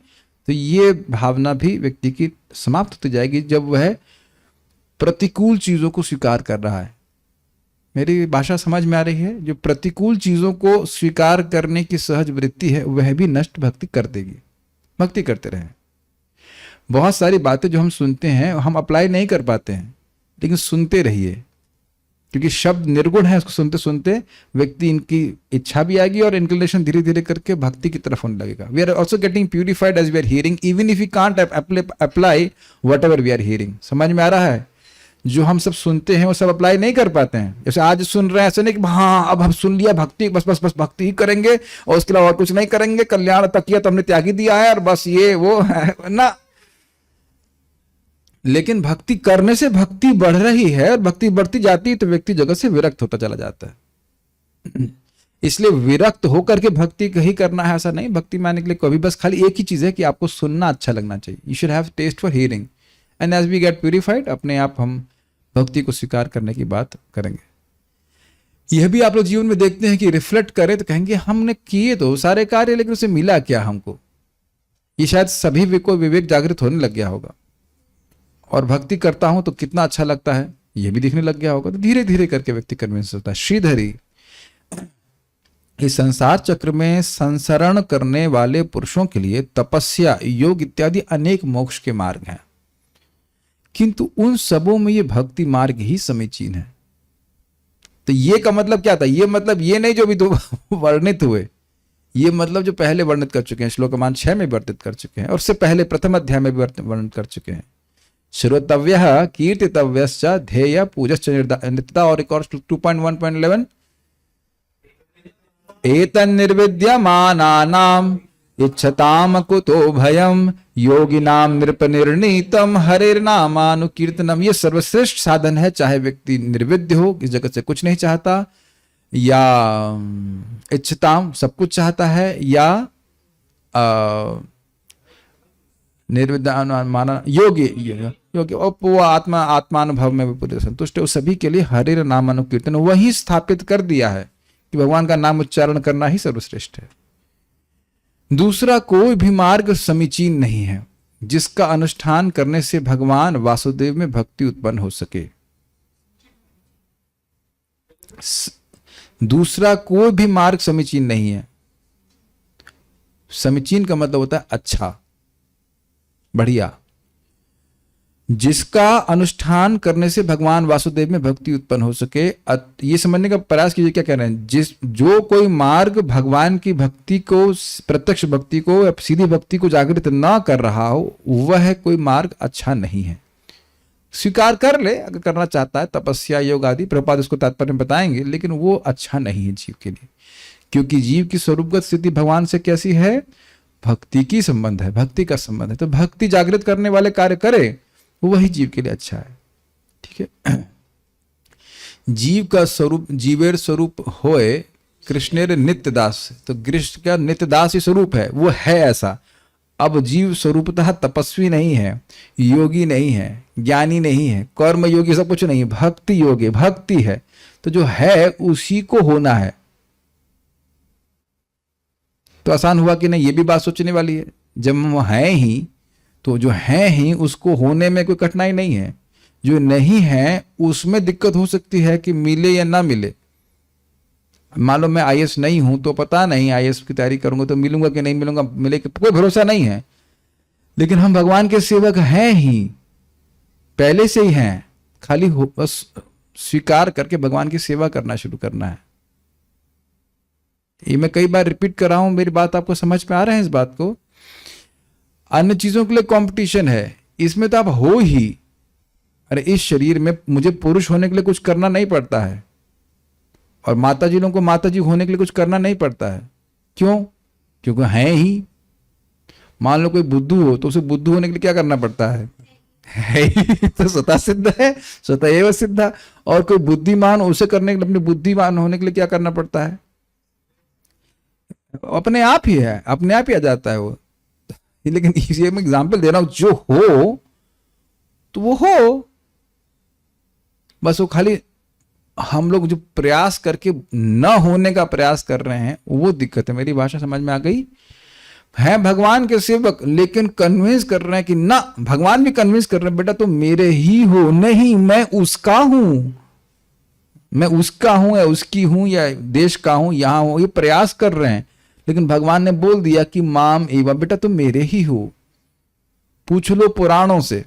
तो ये भावना भी व्यक्ति की समाप्त होती जाएगी जब वह प्रतिकूल चीजों को स्वीकार कर रहा है। मेरी भाषा समझ में आ रही है? जो प्रतिकूल चीजों को स्वीकार करने की सहज वृत्ति है वह भी नष्ट भक्ति कर देगी। भक्ति करते रहें। बहुत सारी बातें जो हम सुनते हैं हम अप्लाई नहीं कर पाते हैं, लेकिन सुनते रहिए, क्योंकि शब्द निर्गुण है। उसको सुनते सुनते व्यक्ति इनकी इच्छा भी आएगी और इंक्लिनेशन धीरे धीरे करके भक्ति की तरफ होने लगेगा। We are also getting purified as we are hearing, even if you can't apply whatever we are hearing. समझ में आ रहा है? जो हम सब सुनते हैं वो सब अप्लाई नहीं कर पाते हैं। जैसे आज सुन रहे हैं, ऐसे नहीं कि हाँ अब हम सुन लिया भक्ति, बस बस बस भक्ति ही करेंगे और उसके अलावा और कुछ नहीं करेंगे, कल्याण तक किया तो हमने त्यागी दिया है और बस ये वो है ना। लेकिन भक्ति करने से भक्ति बढ़ रही है और भक्ति बढ़ती जाती है तो व्यक्ति जगत से विरक्त होता चला जाता है। इसलिए विरक्त होकर के भक्ति ही करना है ऐसा नहीं। भक्ति मानने के लिए कभी बस खाली एक ही चीज है कि आपको सुनना अच्छा लगना चाहिए। You should have taste for hearing and as we get purified अपने आप हम भक्ति को स्वीकार करने की बात करेंगे। यह भी आप लोग जीवन में देखते हैं कि रिफ्लेक्ट करें तो कहेंगे हमने किए तो सारे कार्य लेकिन उसे मिला क्या हमको? ये शायद सभी को विवेक जागृत होने लग गया होगा, और भक्ति करता हूं तो कितना अच्छा लगता है ये भी दिखने लग गया होगा। तो धीरे धीरे करके व्यक्ति कन्विंस होता है। श्रीधरी, इस संसार चक्र में संसरण करने वाले पुरुषों के लिए तपस्या, योग इत्यादि अनेक मोक्ष के मार्ग हैं, किंतु उन सबों में ये भक्ति मार्ग ही समीचीन है। तो ये का मतलब क्या था? ये मतलब ये नहीं जो भी दो वर्णित हुए, ये मतलब जो पहले वर्णित कर चुके हैं, श्लोकमान 6 में वर्णित कर चुके हैं, और उससे पहले प्रथम अध्याय में भी वर्णित कर चुके हैं। श्रोतव्यः कीर्तितव्यश्च ध्येय पूजश्च नित्यता। और एक और 2.1.11, एतन्निर्विद्यमानानाम् इच्छताम कुतो भयम योगिनाम नृपनिर्णीतम हरेर्नामानुकीर्तनम। ये सर्वश्रेष्ठ साधन है, चाहे व्यक्ति निर्विद्य हो, इस जगत से कुछ नहीं चाहता, या इच्छताम सब कुछ चाहता है, या निर्विद्यमान योगी योगी और वो आत्मानुभव में भी पूरे संतुष्ट है। उस सभी के लिए हरेर नामानुकीर्तन वही स्थापित कर दिया है कि भगवान का नाम उच्चारण करना ही सर्वश्रेष्ठ है। दूसरा कोई भी मार्ग समीचीन नहीं है जिसका अनुष्ठान करने से भगवान वासुदेव में भक्ति उत्पन्न हो सके। दूसरा कोई भी मार्ग समीचीन नहीं है। समीचीन का मतलब होता है अच्छा, बढ़िया, जिसका अनुष्ठान करने से भगवान वासुदेव में भक्ति उत्पन्न हो सके। ये समझने का प्रयास कीजिए क्या कह रहे हैं। जो कोई मार्ग भगवान की भक्ति को, प्रत्यक्ष भक्ति को या सीधी भक्ति को जागृत ना कर रहा हो, वह कोई मार्ग अच्छा नहीं है। स्वीकार कर ले अगर करना चाहता है, तपस्या, योग आदि, प्रभुपाद उसको तात्पर्य में बताएंगे, लेकिन वो अच्छा नहीं है जीव के लिए, क्योंकि जीव की स्वरूपगत स्थिति भगवान से कैसी है? भक्ति की संबंध है, भक्ति का संबंध है। तो भक्ति जागृत करने वाले कार्य करे, वही जीव के लिए अच्छा है। ठीक है। जीव का स्वरूप, जीवेर स्वरूप होए कृष्णेर नित्य दास, तो कृष्ण का नित्य दास ही स्वरूप है, वो है ऐसा। अब जीव स्वरूपतः तपस्वी नहीं है, योगी नहीं है, ज्ञानी नहीं है, कर्म योगी सब कुछ नहीं है, भक्ति योगी, भक्ति है। तो जो है उसी को होना है। तो आसान हुआ कि नहीं? ये भी बात सोचने वाली है। जब हम हैं ही, तो जो है ही उसको होने में कोई कठिनाई नहीं है। जो नहीं है उसमें दिक्कत हो सकती है कि मिले या ना मिले। मान लो मैं आईएएस नहीं हूं तो पता नहीं आईएएस की तैयारी करूंगा तो मिलूंगा कि नहीं मिलूंगा, मिले कि कोई भरोसा नहीं है। लेकिन हम भगवान के सेवक हैं ही, पहले से ही हैं, खाली बस स्वीकार करके भगवान की सेवा करना शुरू करना है। ये मैं कई बार रिपीट कर रहा हूं, मेरी बात आपको समझ में आ रहा है इस बात को। अन्य चीजों के लिए कंपटीशन है, इसमें तो आप हो ही। अरे इस शरीर में मुझे पुरुष होने के लिए कुछ करना नहीं पड़ता है, और माता जी लोगों को माता जी होने के लिए कुछ करना नहीं पड़ता है। क्यों? क्योंकि हैं ही। मान लो कोई बुद्धू हो तो उसे बुद्धू होने के लिए क्या करना पड़ता है ही तो स्वतः सिद्ध है, स्वतः एवं सिद्ध। और कोई बुद्धिमान, उसे करने के लिए, अपने बुद्धिमान होने के लिए क्या करना पड़ता है? अपने आप ही है, अपने आप ही आ जाता है वो। लेकिन ये मैं एग्जाम्पल दे रहा हूं, जो हो तो वो हो, बस वो खाली हम लोग जो प्रयास करके न होने का प्रयास कर रहे हैं, वो दिक्कत है। मेरी भाषा समझ में आ गई? है भगवान के सेवक, लेकिन कन्विंस कर रहे हैं कि ना, भगवान भी कन्विंस कर रहे हैं, बेटा तुम मेरे ही हो। नहीं, मैं उसका हूं, मैं उसका हूं या उसकी हूं या देश का हूं, यहां हूं, ये प्रयास कर रहे हैं। लेकिन भगवान ने बोल दिया कि माम एवं, बेटा तुम मेरे ही हो। पूछ लो पुराणों से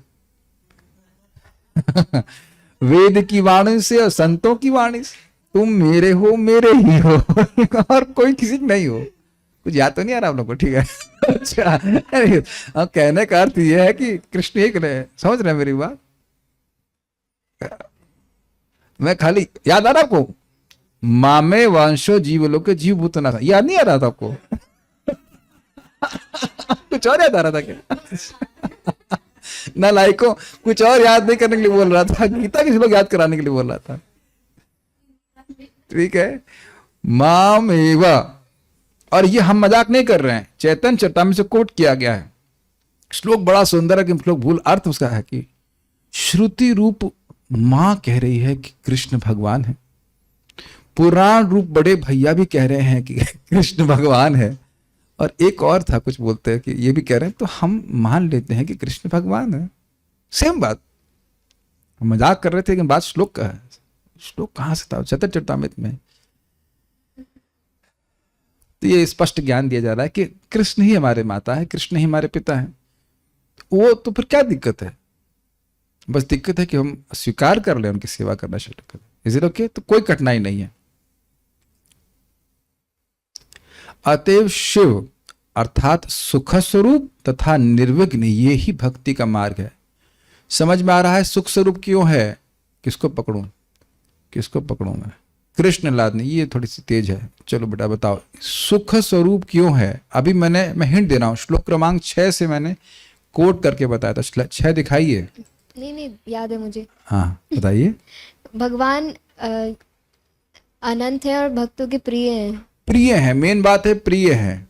वेद की वाणी से और संतों की वाणी से, तुम मेरे हो, मेरे ही हो और कोई किसी नहीं हो। कुछ याद तो नहीं आ रहा आप लोग को? ठीक है। अच्छा, कहने का अर्थ यह है कि कृष्ण एक रहे। समझ रहे हैं मेरी बात? मैं खाली, याद आ रहा आपको? मामे वंशो जीवलोक के जीव भूत ना, याद नहीं आ रहा था आपको? कुछ और याद आ रहा था क्या? ना लाइको, कुछ और याद नहीं करने के लिए बोल रहा था, गीता किसी लोग याद कराने के लिए बोल रहा था। ठीक है, माम एवा। और ये हम मजाक नहीं कर रहे हैं, चैतन्य चरितामृत से कोट किया गया है। श्लोक बड़ा सुंदर है कि श्लोक भूल अर्थ उसका है कि श्रुति रूप मां कह रही है कि कृष्ण भगवान है, पुराण रूप बड़े भैया भी कह रहे हैं कि कृष्ण भगवान है, और एक और था, कुछ बोलते हैं कि ये भी कह रहे हैं, तो हम मान लेते हैं कि कृष्ण भगवान है। सेम बात, मजाक कर रहे थे, लेकिन बात श्लोक का है। श्लोक कहाँ से था? चतुर्चरितामृत में। तो ये स्पष्ट ज्ञान दिया जा रहा है कि कृष्ण ही हमारे माता है, कृष्ण ही हमारे पिता है। वो तो फिर क्या दिक्कत है? बस दिक्कत है कि हम स्वीकार कर लें, उनकी सेवा करना शुरू करें। Is it okay? तो कोई कठिनाई नहीं है। अतएव शिव अर्थात सुख स्वरूप तथा निर्विघ्न, ये ही भक्ति का मार्ग है। समझ में आ रहा है सुख स्वरूप क्यों है? किसको पकड़ूं, किसको पकड़ूं मैं? कृष्ण लादनी, ये थोड़ी सी तेज है। चलो बेटा बताओ, सुख स्वरूप क्यों है? अभी मैं हिंट दे रहा हूं, श्लोक क्रमांक 6 से मैंने कोट करके बताया था। 6 दिखाइए। नहीं याद है मुझे। हाँ बताइए। भगवान अनंत है और भक्तों के प्रिय हैं। प्रिय है, मेन बात है प्रिय है,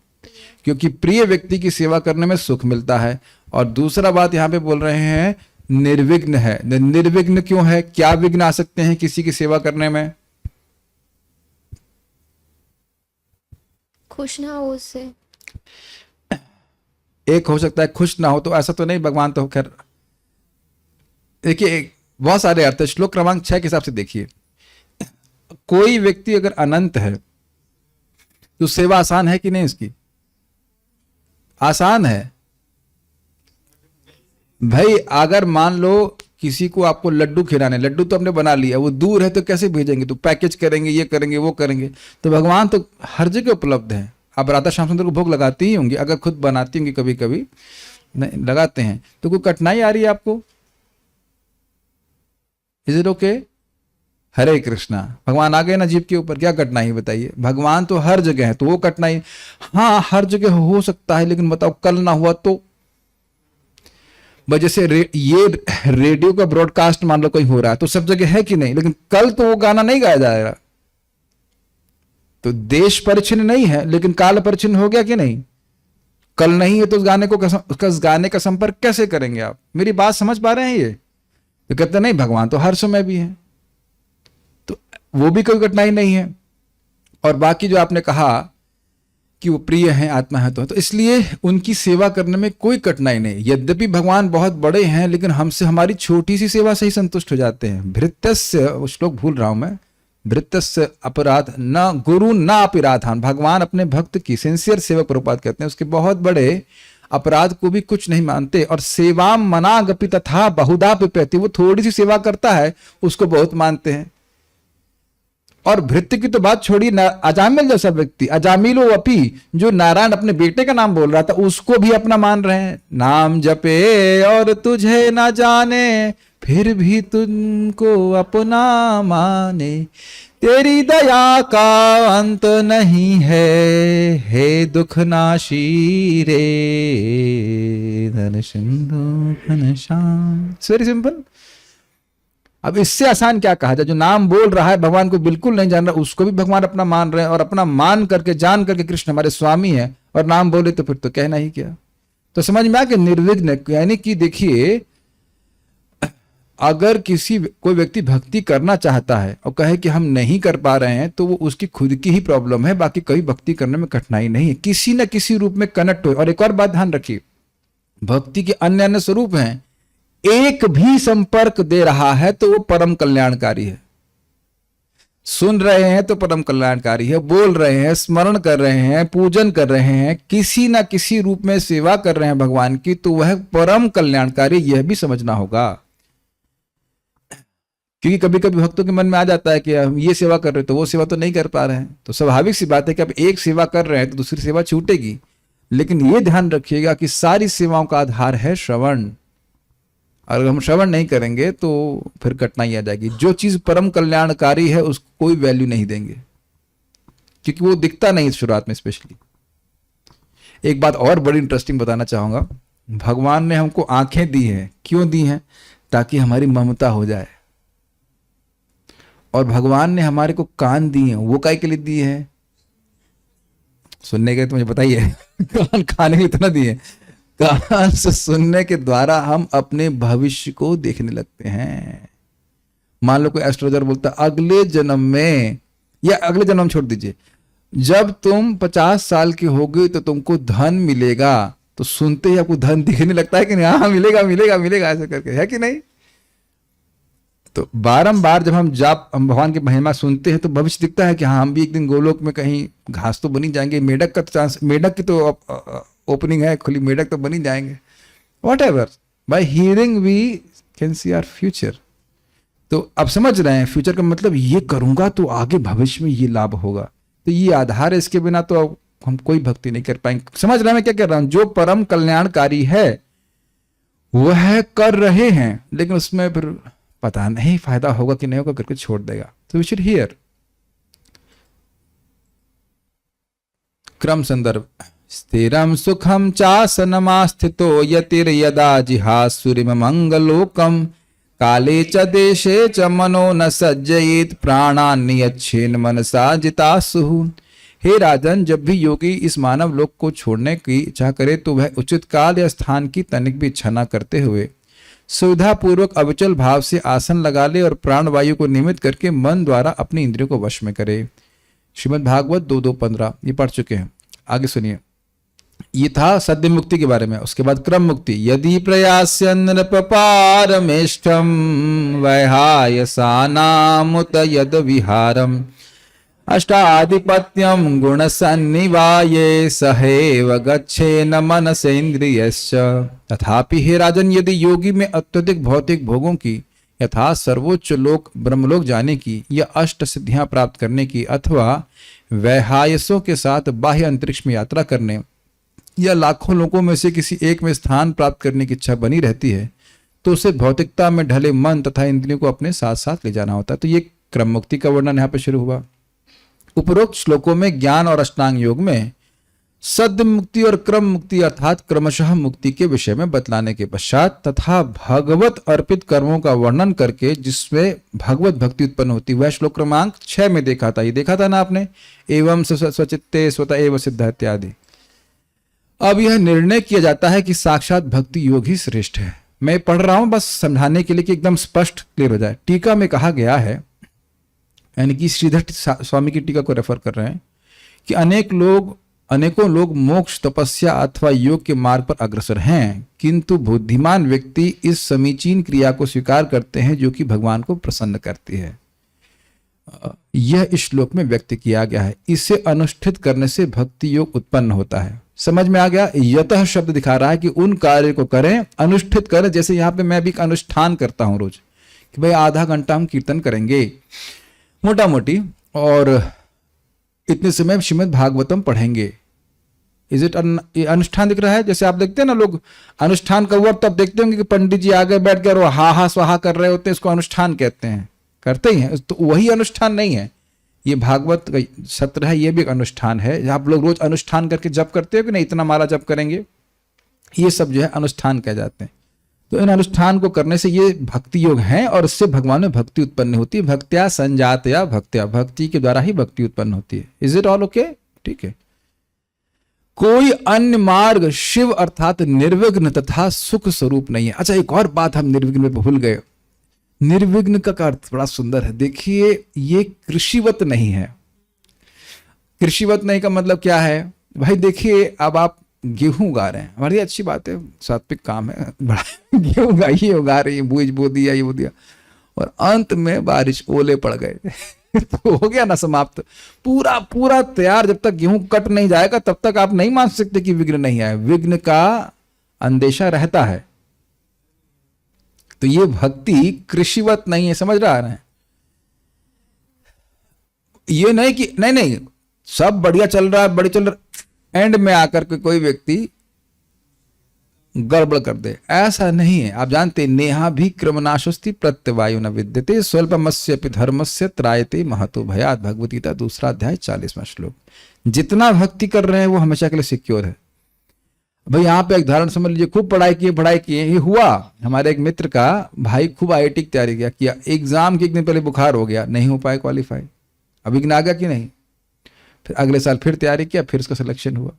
क्योंकि प्रिय व्यक्ति की सेवा करने में सुख मिलता है। और दूसरा बात यहाँ पे बोल रहे हैं निर्विघ्न है। निर्विघ्न क्यों है? क्या विघ्न आ सकते हैं किसी की सेवा करने में? खुश ना हो उससे। एक हो सकता है खुश ना हो, तो ऐसा तो नहीं, भगवान तो खैर। देखिए बहुत सारे अर्थ है। श्लोक क्रमांक 6 के हिसाब से देखिए, कोई व्यक्ति अगर अनंत है तो सेवा आसान है कि नहीं? उसकी आसान है भाई। अगर मान लो किसी को आपको लड्डू खिलाने, लड्डू तो हमने बना लिया, वो दूर है तो कैसे भेजेंगे? तो पैकेज करेंगे, ये करेंगे, वो करेंगे। तो भगवान तो हर जगह उपलब्ध है। आप राधा श्याम सुंदर को भोग लगाती ही होंगी, अगर खुद बनाती होंगी, कभी कभी नहीं लगाते हैं, तो कोई कठिनाई आ रही है आपको? Is it okay? Hare Krishna, भगवान आ गए ना जीप के ऊपर, क्या कठिनाई बताइए? भगवान तो हर जगह है, तो वो कठिनाई हाँ हर जगह हो सकता है, लेकिन बताओ कल ना हुआ तो? जैसे ये रेडियो का ब्रॉडकास्ट मान लो कोई हो रहा है, तो सब जगह है कि नहीं? लेकिन कल तो वो गाना नहीं गाया जाएगा। तो देश परिचिन नहीं है, लेकिन काल परिचिन हो गया कि नहीं? कल नहीं है तो उस गाने का संपर्क कैसे करेंगे आप? मेरी बात समझ पा रहे हैं? ये तो कहते नहीं भगवान तो हर समय भी है, तो वो भी कोई कठिनाई नहीं है। और बाकी जो आपने कहा कि वो प्रिय हैं, आत्मा है, तो इसलिए उनकी सेवा करने में कोई कठिनाई नहीं। यद्यपि भगवान बहुत बड़े हैं, लेकिन हमसे हमारी छोटी सी सेवा से ही संतुष्ट हो जाते हैं। भृत्यस्य, वो श्लोक भूल रहा हूं मैं, भृत्यस्य अपराध न गुरु न अपराधान। भगवान अपने भक्त की सिंसियर सेवक प्रभुपाद कहते हैं, उसके बहुत बड़े अपराध को भी कुछ नहीं मानते। और सेवा मनागपि तथा बहुधा पिपैति, वो थोड़ी सी सेवा करता है उसको बहुत मानते हैं। और भृत्य की तो बात छोड़िए, अजामिल जैसा व्यक्ति, अजामिलो अपी, जो नारायण अपने बेटे का नाम बोल रहा था, उसको भी अपना मान रहे हैं। नाम जपे और तुझे ना जाने, फिर भी तुमको अपना माने, तेरी दया का अंत नहीं है, हे दुखनाशी रे धन सिंधु घनश्याम। Very simple. अब इससे आसान क्या कहा जाए? जो नाम बोल रहा है, भगवान को बिल्कुल नहीं जान रहा, उसको भी भगवान अपना मान रहे हैं। और अपना मान करके, जान करके कृष्ण हमारे स्वामी है, और नाम बोले तो फिर तो कहना ही क्या। तो समझ में आ कि निर्विघ्न, यानी कि देखिए, अगर कोई व्यक्ति भक्ति करना चाहता है और कहे कि हम नहीं कर पा रहे हैं, तो वो उसकी खुद की ही प्रॉब्लम है, बाकी कोई भक्ति करने में कठिनाई नहीं है। किसी न किसी रूप में कनेक्ट हो। और एक और बात ध्यान रखिए, भक्ति के अन्य अन्य स्वरूप हैं, एक भी संपर्क दे रहा है तो वो परम कल्याणकारी है। सुन रहे हैं तो परम कल्याणकारी है, बोल रहे हैं, स्मरण कर रहे हैं, पूजन कर रहे हैं, किसी ना किसी रूप में सेवा कर रहे हैं भगवान की, तो वह परम कल्याणकारी। यह भी समझना होगा, क्योंकि कभी कभी भक्तों के मन में आ जाता है कि हम ये सेवा कर रहे हैं तो वो सेवा तो नहीं कर पा रहे हैं। तो स्वाभाविक सी बात है कि अब एक सेवा कर रहे हैं तो दूसरी सेवा छूटेगी। लेकिन ये ध्यान रखिएगा कि सारी सेवाओं का आधार है श्रवण। अगर हम श्रवण नहीं करेंगे तो फिर कठिनाई आ जाएगी। जो चीज परम कल्याणकारी है उसको कोई वैल्यू नहीं देंगे, क्योंकि वो दिखता नहीं शुरुआत में। स्पेशली एक बात और बड़ी इंटरेस्टिंग बताना चाहूंगा, भगवान ने हमको आंखें दी हैं। क्यों दी हैं? ताकि हमारी ममता हो जाए। और भगवान ने हमारे को कान दिए हैं, वो काय के लिए दिए हैं? सुनने के लिए, तो मुझे बताइए। कान खाने के लिए इतना दिए? कान से सुनने के द्वारा हम अपने भविष्य को देखने लगते हैं। मान लो कोई एस्ट्रोलॉजर बोलता अगले जन्म में, या अगले जन्म छोड़ दीजिए, जब तुम 50 साल के होगे तो तुमको धन मिलेगा, तो सुनते ही आपको धन दिखने लगता है कि नहीं, हाँ मिलेगा मिलेगा मिलेगा, ऐसा करके, है कि नहीं? तो बारंबार जब हम भगवान की महिमा सुनते हैं तो भविष्य दिखता है कि हाँ हम भी एक दिन गोलोक में कहीं घास तो बनी जाएंगे, मेढक का चांस, मेढक की तो ओपनिंग है खुली, मेढक तो बनी जाएंगे, whatever, by hearing we can see our future. तो अब समझ रहे हैं फ्यूचर का मतलब, ये करूंगा तो आगे भविष्य में ये लाभ होगा, तो ये आधार है, इसके बिना तो हम कोई भक्ति नहीं कर पाएंगे। समझ रहे हैं मैं क्या कह रहा हूं? जो परम कल्याणकारी है वह कर रहे हैं, लेकिन उसमें फिर पता नहीं फायदा होगा कि नहीं होगा करके छोड़ देगा। तो वी शुड हियर। क्रम संदर्भ, स्थिरम सुखम चासनमास्थितो यतिर्यदा जिहासुरिम मंगलोकम काले च देशे च मनो न सज्जयेत प्राणान्यच्छेन मनसा जितासुः। हे राजन, जब भी योगी इस मानव लोक को छोड़ने की इच्छा करे तो वह उचित काल या स्थान की तनिक भी इच्छा न करते हुए सुविधा पूर्वक अविचल भाव से आसन लगा ले और प्राण वायु को निमित्त करके मन द्वारा अपनी इंद्रियों को वश में करे। श्रीमद् भागवत 2:2-15 ये पढ़ चुके हैं, आगे सुनिए। ये था सद्य मुक्ति के बारे में। उसके बाद क्रम मुक्ति, यदि प्रयास्यन् नृपपारमेष्ठम वैहायसानामुत यद विहारम अष्टाधिपत्यम गुण सन्निवाये सहेव गच्छेन मनसेन्द्रियश्च। तथापि हे राजन, यदि योगी में अत्यधिक भौतिक भोगों की यथा सर्वोच्च लोक ब्रह्मलोक जाने की या अष्ट सिद्धियां प्राप्त करने की अथवा वैहायसों के साथ बाह्य अंतरिक्ष में यात्रा करने या लाखों लोगों में से किसी एक में स्थान प्राप्त करने की इच्छा बनी रहती है, तो उसे भौतिकता में ढले मन तथा इंद्रियों को अपने साथ साथ ले जाना होता है। तो ये क्रम मुक्ति का वर्णन यहाँ पे शुरू हुआ। उपरोक्त श्लोकों में ज्ञान और अष्टांग योग में सद्य मुक्ति और क्रम मुक्ति अर्थात क्रमशः मुक्ति के विषय में बतलाने के पश्चात तथा भगवत अर्पित कर्मों का वर्णन करके जिसमें भगवत भक्ति उत्पन्न होती, वह श्लोक क्रमांक 6 में देखा था। ये देखा था ना आपने, एवं स्वचित्ते स्वतः एव सिद्ध इत्यादि। अब यह निर्णय किया जाता है कि साक्षात भक्ति योग ही श्रेष्ठ है। मैं पढ़ रहा हूं बस समझाने के लिए कि एकदम स्पष्ट क्लियर हो जाए। टीका में कहा गया है, यानी कि श्रीधर स्वामी की टीका को रेफर कर रहे हैं, कि अनेकों लोग मोक्ष तपस्या अथवा योग के मार्ग पर अग्रसर हैं, किंतु बुद्धिमान व्यक्ति इस समीचीन क्रिया को स्वीकार करते हैं जो कि भगवान को प्रसन्न करती है। यह इस श्लोक में व्यक्त किया गया है। इसे अनुष्ठित करने से भक्ति योग उत्पन्न होता है। समझ में आ गया? यतः शब्द दिखा रहा है कि उन कार्य को करें, अनुष्ठित करें। जैसे यहाँ पे मैं भी एक अनुष्ठान करता हूं रोज कि भाई आधा घंटा हम कीर्तन करेंगे मोटा मोटी, और इतने समय श्रीमद् भागवतम पढ़ेंगे। इज इट अनुष्ठान दिख रहा है? जैसे आप देखते हैं ना, लोग अनुष्ठान का हुआ तब देखते होंगे कि पंडित जी आगे बैठ कर हा हा स्वाहा कर रहे होते हैं, इसको अनुष्ठान कहते हैं, करते ही हैं। तो वही अनुष्ठान नहीं है, ये भागवत का सत्र है, ये भी एक अनुष्ठान है। आप लोग रोज अनुष्ठान करके जप करते हो कि नहीं, इतना माला जप करेंगे, ये सब जो है अनुष्ठान कह जाते हैं। तो इन अनुष्ठान को करने से ये भक्ति योग है और इससे भगवान में भक्ति उत्पन्न होती है। भक्त्या संजातया भक्त्या, भक्ति के द्वारा ही भक्ति उत्पन्न होती है। Is it all okay? ठीक है। कोई अन्य मार्ग शिव अर्थात निर्विघ्न तथा सुख स्वरूप नहीं है। अच्छा, एक और बात हम निर्विघ्न में भूल गए। निर्विघ्न का अर्थ बड़ा सुंदर है। देखिए, ये कृषिवत नहीं है। कृषिवत नहीं का मतलब क्या है भाई? देखिए, अब आप गेहूं उगा रहे हैं, बड़ी अच्छी बात है, सात्विक काम है, बड़ा गेहूं उगा रही है, बूझ बो दिया, ये बो दिया, और अंत में बारिश, ओले पड़ गए तो हो गया ना समाप्त। पूरा पूरा तैयार, जब तक गेहूं कट नहीं जाएगा तब तक आप नहीं मान सकते कि विघ्न नहीं आए। विघ्न का अंदेशा रहता है। तो ये भक्ति कृषिवत नहीं है, समझ रहा है? ये नहीं कि नहीं सब बढ़िया चल रहा है, बढ़िया चल रहा, एंड में आकर के कोई व्यक्ति गड़बड़ कर दे, ऐसा नहीं है। आप जानते, नेहा भी क्रमनाशस्ति प्रत्यवायु न विद्यते स्वल्पमस्य अपि धर्मस्य त्रायते महतो भयात। भगवद गीता 2 अध्याय 40वां श्लोक। जितना भक्ति कर रहे हैं वो हमेशा के लिए सिक्योर है। भाई यहाँ पे एक उदाहरण समझ लीजिए, खूब पढ़ाई किए, ये हुआ हमारे एक मित्र का भाई खूब IIT की तैयारी किया, एग्जाम के एक दिन पहले बुखार हो गया, नहीं हो पाए क्वालिफाई। अब विघ्न आ गया कि नहीं? फिर अगले साल फिर तैयारी किया, फिर उसका सिलेक्शन हुआ।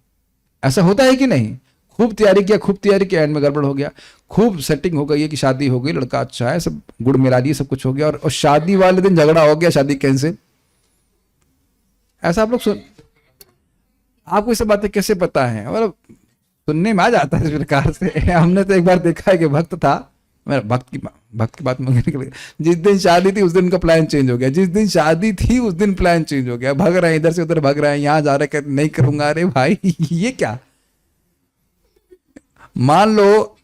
ऐसा होता है कि नहीं? खूब तैयारी किया, एंड में गड़बड़ हो गया। खूब सेटिंग हो गई है कि शादी हो गई, लड़का अच्छा है, सब गुड़ मिला दिए, सब कुछ हो गया, और शादी वाले दिन झगड़ा हो गया, शादी कैंसिल। ऐसा आप लोग आपको ये सब बातें कैसे पता है? मतलब सुनने में आ जाता है इस प्रकार से। हमने तो एक बार देखा है कि भक्त था, मेरा भक्त की बात मांगने के लिए, जिस दिन शादी थी उस दिन का प्लान चेंज हो गया, जिस दिन शादी थी उस दिन प्लान चेंज हो गया, भाग रहे हैं इधर से उधर, भाग रहे हैं यहाँ जा रहे, कहते नहीं करूंगा। अरे भाई ये क्या, मान लो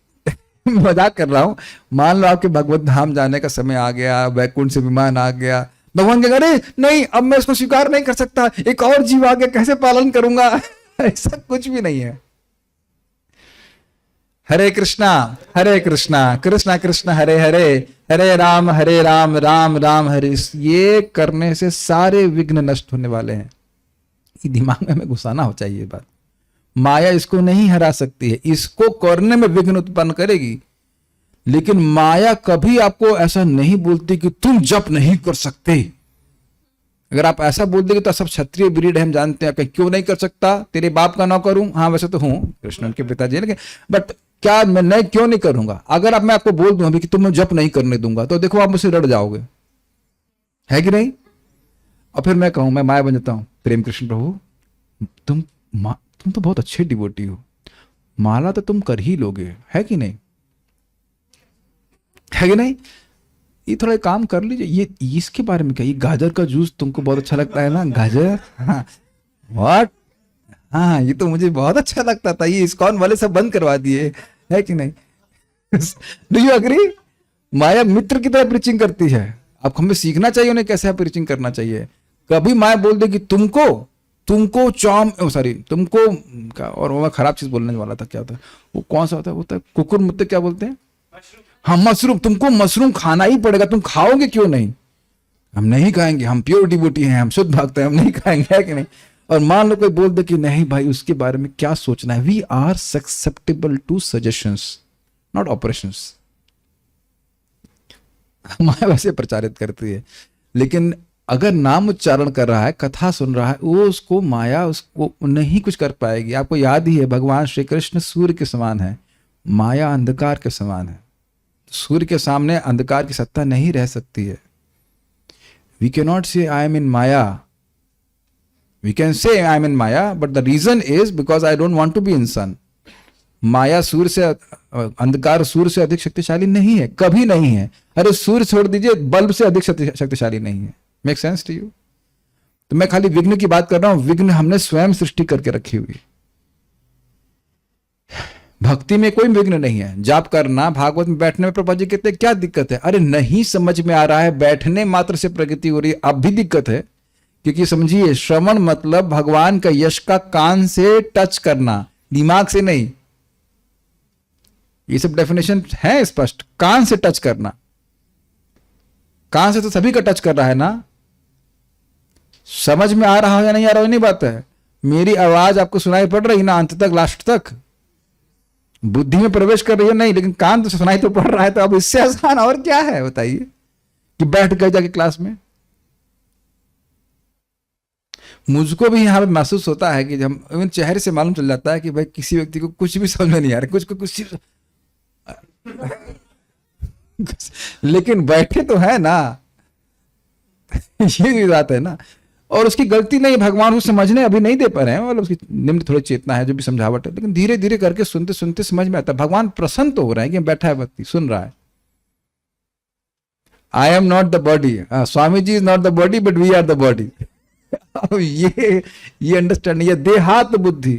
मजाक कर रहा हूं, मान लो आपके भगवत धाम जाने का समय आ गया, वैकुंठ से विमान आ गया, भगवान कह अरे नहीं अब मैं इसको स्वीकार नहीं कर सकता, एक और जीव आ गया, कैसे पालन करूंगा? ऐसा कुछ भी नहीं है। हरे कृष्णा कृष्णा कृष्णा हरे हरे, हरे राम राम राम हरे। ये करने से सारे विघ्न नष्ट होने वाले हैं। ये दिमाग में हमें घुसाना हो चाहिए बात। माया इसको नहीं हरा सकती है, इसको करने में विघ्न उत्पन्न करेगी, लेकिन माया कभी आपको ऐसा नहीं बोलती कि तुम जप नहीं कर सकते। अगर आप ऐसा बोल देंगे तो सब क्षत्रिय ब्रीड है, हम जानते हैं। क्यों नहीं कर सकता? तेरे बाप का नौकर हूं। हाँ वैसे तो हूं, कृष्ण के पिताजी, लेकिन बट क्या मैं क्यों नहीं करूंगा? अगर अब मैं आपको बोल दूं अभी कि तुम जप नहीं करने दूंगा, तो देखो आप मुझसे लड़ जाओगे, है कि नहीं? और फिर मैं कहूं, मैं माया बन जाता हूं, प्रेम कृष्ण प्रभु तुम तो बहुत अच्छे डिवोटी हो, माला तो तुम कर ही लोगे, है कि नहीं? है कि नहीं? ये थोड़ा काम कर लीजिए। ये इसके बारे में क्या, ये गाजर का जूस तुमको बहुत अच्छा लगता है ना, गाजर, हाँ व्हाट, हाँ ये तो मुझे बहुत अच्छा लगता था, ये इस्कॉन वाले सब बंद करवा दिए, है कि नहीं? Do you agree? माया मित्र की तरह प्रीचिंग करती है। अब हमें सीखना चाहिए उन्हें कैसे प्रीचिंग करना चाहिए। कभी माया बोल दे कि तुमको और वो खराब चीज बोलने वाला था, क्या होता है वो, कौन सा होता है कुकुर मुत्ते, क्या बोलते हैं? हाँ मशरूम, तुमको मशरूम खाना ही पड़ेगा, तुम खाओगे क्यों नहीं? हम नहीं खाएंगे, हम प्योर डिवोटी हैं, हम शुद्ध भक्त हैं, हम नहीं खाएंगे, है कि नहीं? और मान लो कोई बोल दे कि नहीं भाई उसके बारे में क्या सोचना है, we are susceptible to suggestions not operations. माया वैसे प्रचारित करती है, लेकिन अगर नाम उच्चारण कर रहा है, कथा सुन रहा है, वो उसको माया उसको नहीं कुछ कर पाएगी। आपको याद ही है भगवान श्री कृष्ण सूर्य के समान है, माया अंधकार के समान है। सूर्य के सामने अंधकार की सत्ता नहीं रह सकती है। We can not say I am in maya, we can say I am in maya, but the reason is because I don't want to be in sun. माया सूर्य से, अंधकार सूर्य से अधिक शक्तिशाली नहीं है, कभी नहीं है। अरे सूर्य छोड़ दीजिए, बल्ब से अधिक शक्तिशाली नहीं है। Make sense to you? तो मैं खाली विघ्न की बात कर रहा हूं, विघ्न हमने स्वयं सृष्टि करके रखी हुई। भक्ति में कोई विघ्न नहीं है। जाप करना, भागवत में बैठने में प्रभा जी कहते हैं क्या दिक्कत है? अरे नहीं समझ में आ रहा है, बैठने मात्र से प्रगति हो रही है, अब भी दिक्कत है। क्योंकि समझिए, श्रवण मतलब भगवान का यश का कान से टच करना, दिमाग से नहीं। ये सब डेफिनेशन है स्पष्ट, कान से टच करना। कान से तो सभी का टच कर रहा है ना। समझ में आ रहा हो या नहीं आ रहा हो नहीं बात है। मेरी आवाज आपको सुनाई पड़ रही ना अंत तक, लास्ट तक बुद्धि में प्रवेश कर रही है नहीं, लेकिन कान तो सुनाई तो पड़ रहा है। तो अब इससे आसान और क्या है बताइए कि बैठ गए जाके क्लास में। मुझको भी यहां पे महसूस होता है कि हम इवन चेहरे से मालूम चल जाता है कि भाई किसी व्यक्ति को कुछ भी समझ में नहीं आ रहा, कुछ लेकिन बैठे तो है ना। ये भी बात है ना। और उसकी गलती नहीं, भगवान को समझने अभी नहीं दे पा रहे हैं, मतलब उसकी निम्न थोड़ी चेतना है जो भी समझावट है, लेकिन धीरे धीरे करके सुनते सुनते समझ में आता है। भगवान प्रसन्न तो हो रहे हैं कि बैठा है व्यक्ति सुन रहा है। I am not the body, Swami ji is not the body but we are the body. ये अंडरस्टैंडिंग, ये देहात बुद्धि,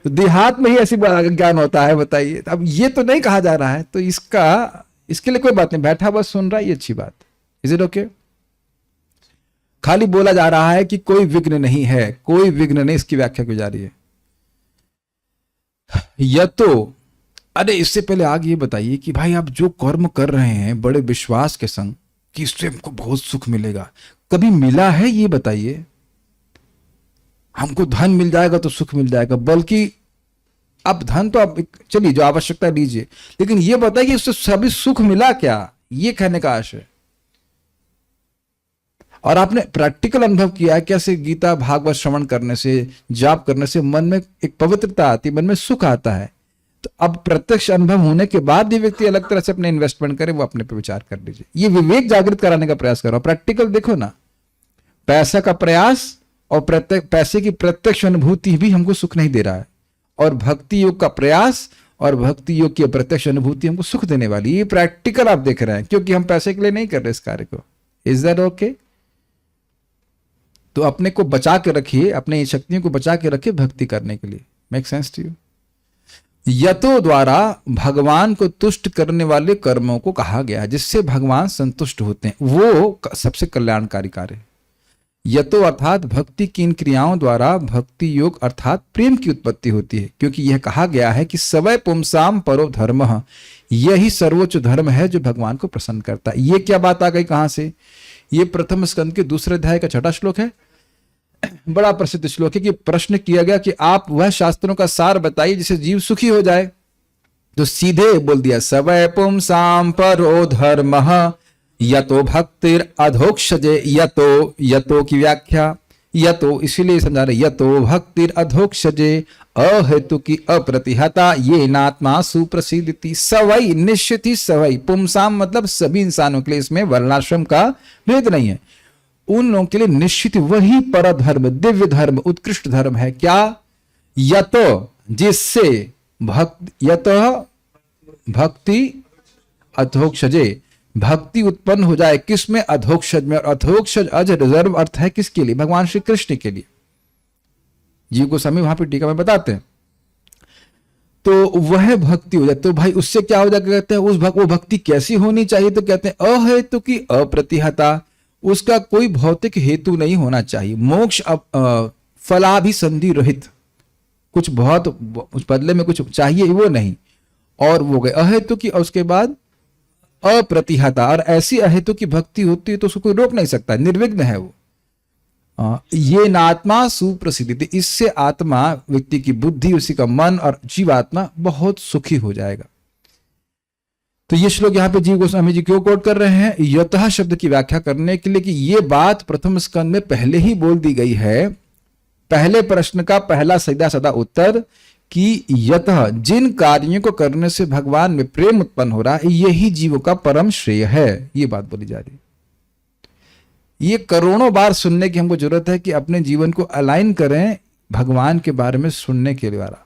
तो देहात में ही ऐसी ज्ञान होता है बताइए। अब ये तो नहीं कहा जा रहा है, तो इसके लिए कोई बात नहीं, बैठा बस सुन रहा है, ये अच्छी बात। Is it okay? खाली बोला जा रहा है कि कोई विघ्न नहीं है, कोई विघ्न नहीं, इसकी व्याख्या की जा रही है। या तो अरे इससे पहले आगे ये बताइए कि भाई आप जो कर्म कर रहे हैं बड़े विश्वास के संग कि इससे हमको बहुत सुख मिलेगा, कभी मिला है ये बताइए? हमको धन मिल जाएगा तो सुख मिल जाएगा, बल्कि अब धन तो आप चलिए जो आवश्यकता लीजिए, लेकिन ये बताइए उससे सभी सुख मिला क्या? ये कहने का आशय। और आपने प्रैक्टिकल अनुभव किया है कैसे गीता भागवत श्रवण करने से, जाप करने से मन में एक पवित्रता आती, मन में सुख आता है। तो अब प्रत्यक्ष अनुभव होने के बाद भी व्यक्ति अलग तरह से अपने इन्वेस्टमेंट करे, वो अपने पे विचार कर लीजिए। ये विवेक जागृत कराने का प्रयास करो, प्रैक्टिकल देखो ना। पैसा का प्रयास और पैसे की प्रत्यक्ष अनुभूति भी हमको सुख नहीं दे रहा है, और भक्ति योग का प्रयास और भक्ति योग की अप्रत्यक्ष अनुभूति हमको सुख देने वाली। ये प्रैक्टिकल आप देख रहे हैं, क्योंकि हम पैसे के लिए नहीं कर रहे इस कार्य को। Is that okay? तो अपने को बचा के रखिए, अपने शक्तियों को बचा के रखिए भक्ति करने के लिए। Make sense to you? यतो द्वारा भगवान को तुष्ट करने वाले कर्मों को कहा गया है, जिससे भगवान संतुष्ट होते हैं, वो सबसे कल्याणकारी कार्य है। यतो अर्थात भक्ति की इन क्रियाओं द्वारा भक्ति योग अर्थात प्रेम की उत्पत्ति होती है, क्योंकि यह कहा गया है कि सवै पुंसाम परो धर्मः, यही सर्वोच्च धर्म है जो भगवान को प्रसन्न करता है। ये क्या बात आ गई कहां से? ये प्रथम स्कंद के दूसरे अध्याय का 6वां श्लोक है। बड़ा प्रसिद्ध श्लोक है कि प्रश्न किया गया कि आप वह शास्त्रों का सार बताइए जिससे जीव सुखी हो जाए। तो सीधे बोल दिया सवै पुंसाम परो धर्मः यतो भक्तिर अधोक्षजे। यतो की व्याख्या, यतो इसीलिए समझा रहे, यतो भक्तिर अधोक्षजे अहेतु की अप्रतिहता ये नात्मा सुप्रसिद्धि। सवई निश्चित ही सवई, पुंसाम मतलब सभी इंसानों के लिए, इसमें वर्णाश्रम का भेद नहीं है। उन लोगों के लिए निश्चित वही पर धर्म, दिव्य धर्म, उत्कृष्ट धर्म है। क्या? यतो जिससे भक्ति अधोक्षजे, भक्ति उत्पन्न हो जाए। किसमें? अधोक्षज में। और अधोक्षज अज रिजर्व अर्थ है किसके लिए? भगवान श्री कृष्ण के लिए। जीव गोस्वामी वहां पर टीका में बताते हैं। तो वह भक्ति हो जाए, तो भाई उससे क्या हो जाएगा? कहते हैं वो भक्ति कैसी होनी चाहिए? तो कहते हैं अहेतु की अप्रतिहता, उसका कोई भौतिक हेतु नहीं होना चाहिए। मोक्ष फलाभिसंधि रहित, कुछ बहुत उस बदले में कुछ चाहिए वो नहीं। और वो गए अहेतु की, और उसके बाद अप्रतिहता, और ऐसी अहेतु की भक्ति होती है तो उसको कोई रोक नहीं सकता, निर्विघ्न है वो। ये नात्मा सुप्रसिद्धि, इससे आत्मा, व्यक्ति की बुद्धि, उसी का मन और जीवात्मा बहुत सुखी हो जाएगा। तो ये श्लोक यहाँ पे जीव गोस्वामी जी क्यों कोट कर रहे हैं? यतः शब्द की व्याख्या करने के लिए कि ये बात प्रथम स्कंद में पहले ही बोल दी गई है। पहले प्रश्न का पहला सीधा साधा उत्तर कि यतः जिन कार्यों को करने से भगवान में प्रेम उत्पन्न हो रहा है, यही जीवों का परम श्रेय है। ये बात बोली जा रही है। ये करोड़ों बार सुनने की हमको जरूरत है कि अपने जीवन को अलाइन करें भगवान के बारे में सुनने के द्वारा।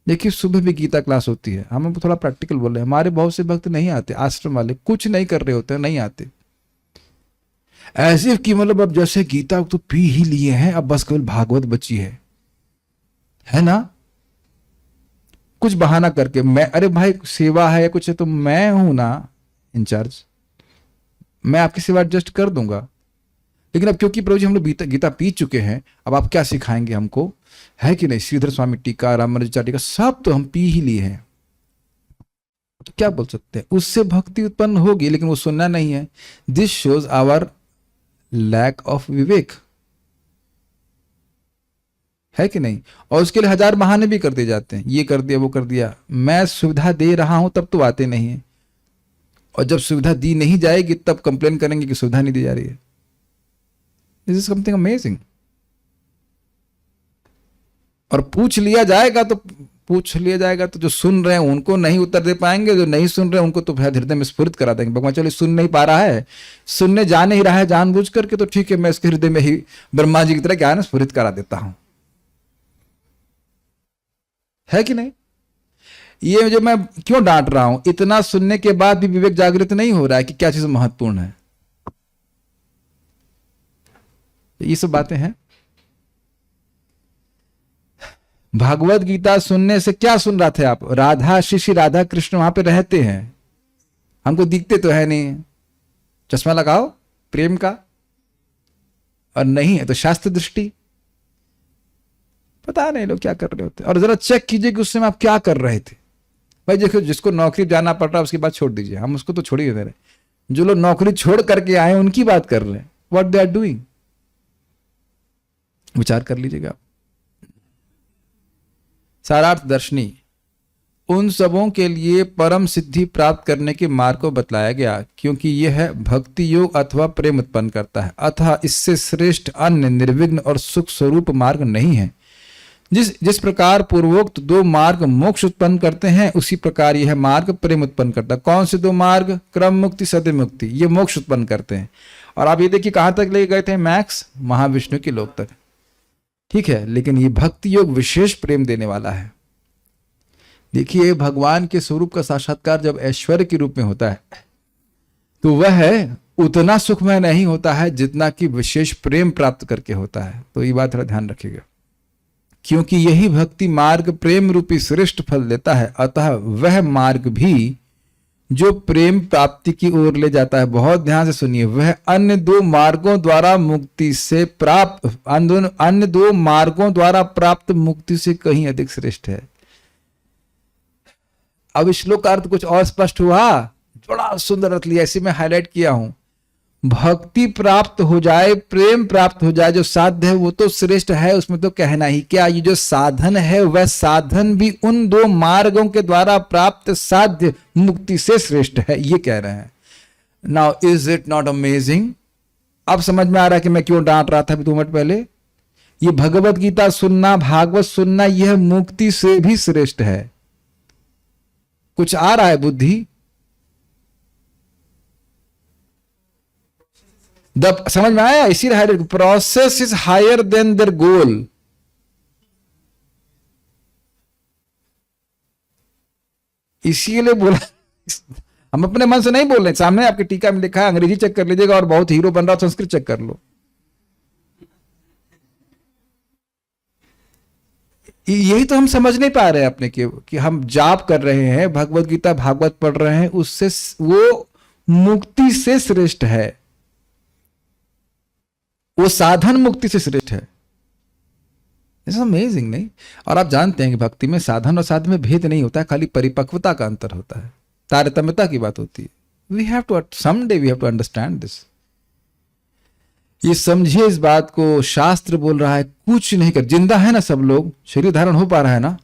देखिए सुबह भी गीता क्लास होती है, हम थोड़ा प्रैक्टिकल बोल रहे हैं। हमारे बहुत से भक्त नहीं आते, आश्रम वाले कुछ नहीं कर रहे होते, नहीं आते, ऐसे कि मतलब अब जैसे गीता तो पी ही लिए हैं, अब बस केवल भागवत बची है ना। कुछ बहाना करके मैं, अरे भाई सेवा है या कुछ है तो मैं हूं ना इंचार्ज, मैं आपकी सेवा एडजस्ट कर दूंगा। लेकिन अब क्योंकि प्रभु जी हम लोग गीता पी चुके हैं, अब आप क्या सिखाएंगे हमको, है कि नहीं। श्रीधर स्वामी टीका, रामानुजाचार्य टीका, सब तो हम पी ही लिए हैं, तो क्या बोल सकते हैं। उससे भक्ति उत्पन्न होगी, लेकिन वो सुनना नहीं है। This shows our lack of vivek, है कि नहीं। और उसके लिए हजार बहाने भी कर दिए जाते हैं, ये कर दिया वो कर दिया। मैं सुविधा दे रहा हूं तब तो आते नहीं है, और जब सुविधा दी नहीं जाएगी तब कंप्लेन करेंगे कि सुविधा नहीं दी जा रही है। This is something amazing. और पूछ लिया जाएगा तो जो सुन रहे हैं उनको नहीं उत्तर दे पाएंगे, जो नहीं सुन रहे हैं उनको तो हृदय में स्फुरित करा देंगे। भगवान चलो सुन नहीं पा रहा है, सुनने जा नहीं रहा है जानबूझ करके, तो ठीक है मैं इसके हृदय में ही ब्रह्मा जी की तरह ज्ञान स्फुरित करा देता हूं, है कि नहीं। ये जो मैं क्यों डांट रहा हूं, इतना सुनने के बाद भी विवेक जागृत नहीं हो रहा है कि क्या चीज महत्वपूर्ण है। ये सब बातें हैं। भागवत गीता सुनने से क्या सुन रहा थे आप? राधा श्री राधा कृष्ण वहां पे रहते हैं, हमको दिखते तो है नहीं। चश्मा लगाओ प्रेम का, और नहीं है तो शास्त्र दृष्टि। पता नहीं लोग क्या कर रहे होते। और जरा चेक कीजिए कि उस समय आप क्या कर रहे थे। भाई देखो जिसको नौकरी जाना पड़ रहा है उसकी बात छोड़ दीजिए, हम उसको तो छोड़ ही दे रहे। जो लोग नौकरी छोड़ करके आए उनकी बात कर रहे हैं, व्हाट दे आर डूइंग। विचार कर लीजिएगा। सारार्थ दर्शनी, उन सबों के लिए परम सिद्धि प्राप्त करने के मार्ग को बतलाया गया, क्योंकि यह भक्ति योग अथवा प्रेम उत्पन्न करता है। अतः इससे श्रेष्ठ अन्य निर्विघ्न और सुख स्वरूप मार्ग नहीं है। जिस प्रकार पूर्वोक्त दो मार्ग मोक्ष उत्पन्न करते हैं, उसी प्रकार यह मार्ग प्रेम उत्पन्न करता है। कौन से दो मार्ग? क्रम मुक्ति, सत्य मुक्ति, ये मोक्ष उत्पन्न करते हैं। और आप ये देखिए कहां तक ले गए थे मैक्स? महाविष्णु के लोक तक। ठीक है, लेकिन ये भक्ति योग विशेष प्रेम देने वाला है। देखिए, भगवान के स्वरूप का साक्षात्कार जब ऐश्वर्य के रूप में होता है तो वह उतना सुखमय नहीं होता है जितना कि विशेष प्रेम प्राप्त करके होता है। तो ये बात थोड़ा ध्यान रखिएगा, क्योंकि यही भक्ति मार्ग प्रेम रूपी श्रेष्ठ फल देता है। अतः वह मार्ग भी जो प्रेम प्राप्ति की ओर ले जाता है, बहुत ध्यान से सुनिए, वह अन्य दो मार्गों द्वारा मुक्ति से प्राप्त अन्य दो मार्गों द्वारा प्राप्त मुक्ति से कहीं अधिक श्रेष्ठ है। अब श्लोक का अर्थ कुछ और स्पष्ट हुआ, बड़ा सुंदर अर्थ लिया, इसी में हाईलाइट किया हूं। भक्ति प्राप्त हो जाए, प्रेम प्राप्त हो जाए, जो साध्य है वो तो श्रेष्ठ है, उसमें तो कहना ही क्या। ये जो साधन है वह साधन भी उन दो मार्गों के द्वारा प्राप्त साध्य मुक्ति से श्रेष्ठ है, ये कह रहे हैं। Now is it not amazing? अब समझ में आ रहा है कि मैं क्यों डांट रहा था अभी 2 मिनट पहले। ये भगवत गीता सुनना, भागवत सुनना, यह मुक्ति से भी श्रेष्ठ है। कुछ आ रहा है बुद्धि? समझ में आया? इसी process is higher than their goal. इसीलिए बोला, हम अपने मन से नहीं बोल रहे, सामने आपके टीका में लिखा है, अंग्रेजी चेक कर लीजिएगा, और बहुत हीरो बन रहा हो संस्कृत चेक कर लो। यही तो हम समझ नहीं पा रहे हैं अपने कि हम जाप कर रहे हैं, भगवत गीता भागवत पढ़ रहे हैं, उससे वो मुक्ति से श्रेष्ठ है, वो साधन मुक्ति से श्रेष्ठ है। इट्स अमेजिंग, नहीं? और आप जानते हैं कि भक्ति में साधन और साध्य में भेद नहीं होता है, खाली परिपक्वता का अंतर होता है, तारतम्यता की बात होती है। We have to someday we have to understand this. ये समझिए इस बात को, शास्त्र बोल रहा है कुछ नहीं कर, जिंदा है ना सब लोग, शरीर धारण हो पा रहा है ना,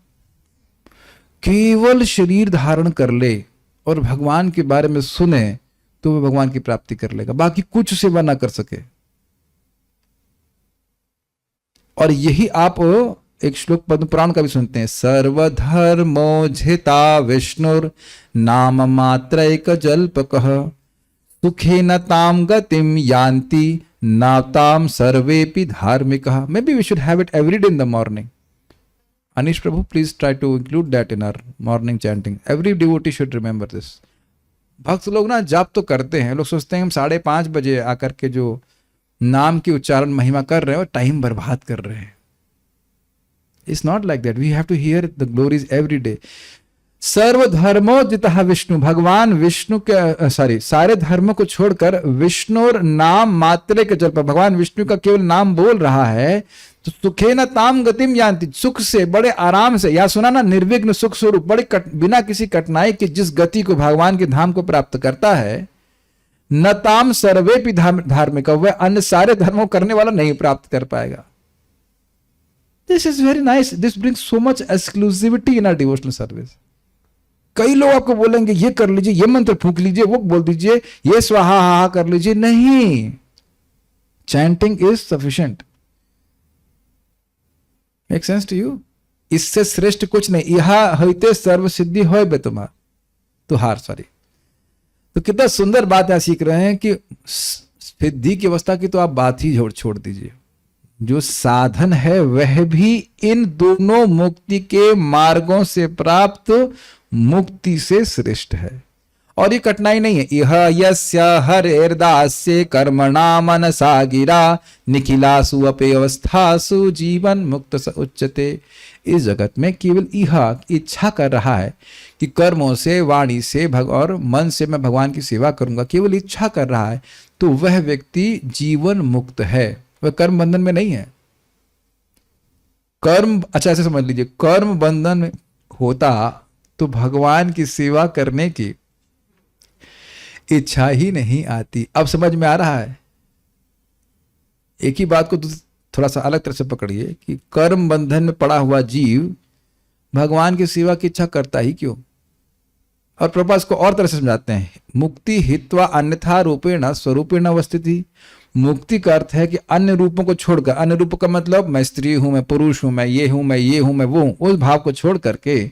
केवल शरीर धारण कर ले और भगवान के बारे में सुने तो वह भगवान की प्राप्ति कर लेगा, बाकी कुछ सेवा ना कर सके। और यही आप एक श्लोक पद्म पुराण का भी सुनते हैं, सर्वधर्मोज्झिता विष्णुर नाम मात्रैक जल्पकः सुखेन ताम गतिम यान्ति नाताम सर्वेपि धार्मिकः। Maybe we should have it every day in the morning. Anish Prabhu, please try to include that in our morning chanting. Every devotee should remember this. भक्त लोग ना जाप तो करते हैं, लोग सोचते हैं हम 5:30 बजे आकर के जो नाम की उच्चारण महिमा कर रहे हैं और टाइम बर्बाद कर रहे हैं। It's not like that. We have to hear the glories every day. सर्वधर्मोज्झितः Vishnu, भगवान विष्णु के सारे धर्मों को छोड़कर विष्णु और नाम मात्र के जल्प, भगवान विष्णु का केवल नाम बोल रहा है तो सुखेन ताम गतिम यान्ति, सुख से, बड़े आराम से, या सुना ना, निर्विघ्न सुख स्वरूप, बिना किसी कठिनाई के जिस गति को भगवान के धाम को प्राप्त करता है, न ताम सर्वेपि धार्मिक, वह अन्य सारे धर्मों करने वाला नहीं प्राप्त कर पाएगा। This is very nice, this brings so much exclusivity in our devotional service. कई लोग आपको बोलेंगे ये कर लीजिए, ये मंत्र फूंक लीजिए, वो बोल दीजिए, ये स्वाहा हा कर लीजिए, नहीं, chanting is sufficient. Make sense to you? इससे श्रेष्ठ कुछ नहीं। यह होते सर्व सिद्धि होय बे तुहार, सॉरी। तो कितना सुंदर बात है, सीख रहे हैं कि सिद्धि की अवस्था की तो आप बात ही छोड़ दीजिए, जो साधन है वह भी इन दोनों मुक्ति के मार्गों से प्राप्त मुक्ति से श्रेष्ठ है। और ये कठिनाई नहीं है। यह यस्य हरेर्दास्य कर्मणा मनसा गिरा निखिलासु अपे अवस्थासु जीवन मुक्त स उच्यते। इस जगत में केवल यह इच्छा कर रहा है कि कर्मों से, वाणी से और मन से मैं भगवान की सेवा करूंगा, केवल इच्छा कर रहा है, तो वह व्यक्ति जीवन मुक्त है, वह कर्म बंधन में नहीं है। कर्म, अच्छा ऐसे समझ लीजिए, कर्म बंधन में होता तो भगवान की सेवा करने की इच्छा ही नहीं आती। अब समझ में आ रहा है? एक ही बात को थोड़ा सा अलग तरह से पकड़िए कि कर्म बंधन में पड़ा हुआ जीव भगवान की सेवा की इच्छा करता ही क्यों? और प्रभुपाद इसको और तरह से समझाते हैं, मुक्ति हित्वा अन्यथा रूपेण स्वरूपेण अवस्थिति। मुक्ति का अर्थ है कि अन्य रूपों को छोड़कर, अन्य रूपों का मतलब मैं स्त्री हूं, मैं पुरुष हूं, मैं ये हूं, मैं ये हूं, मैं वो हूं, उस भाव को छोड़ करके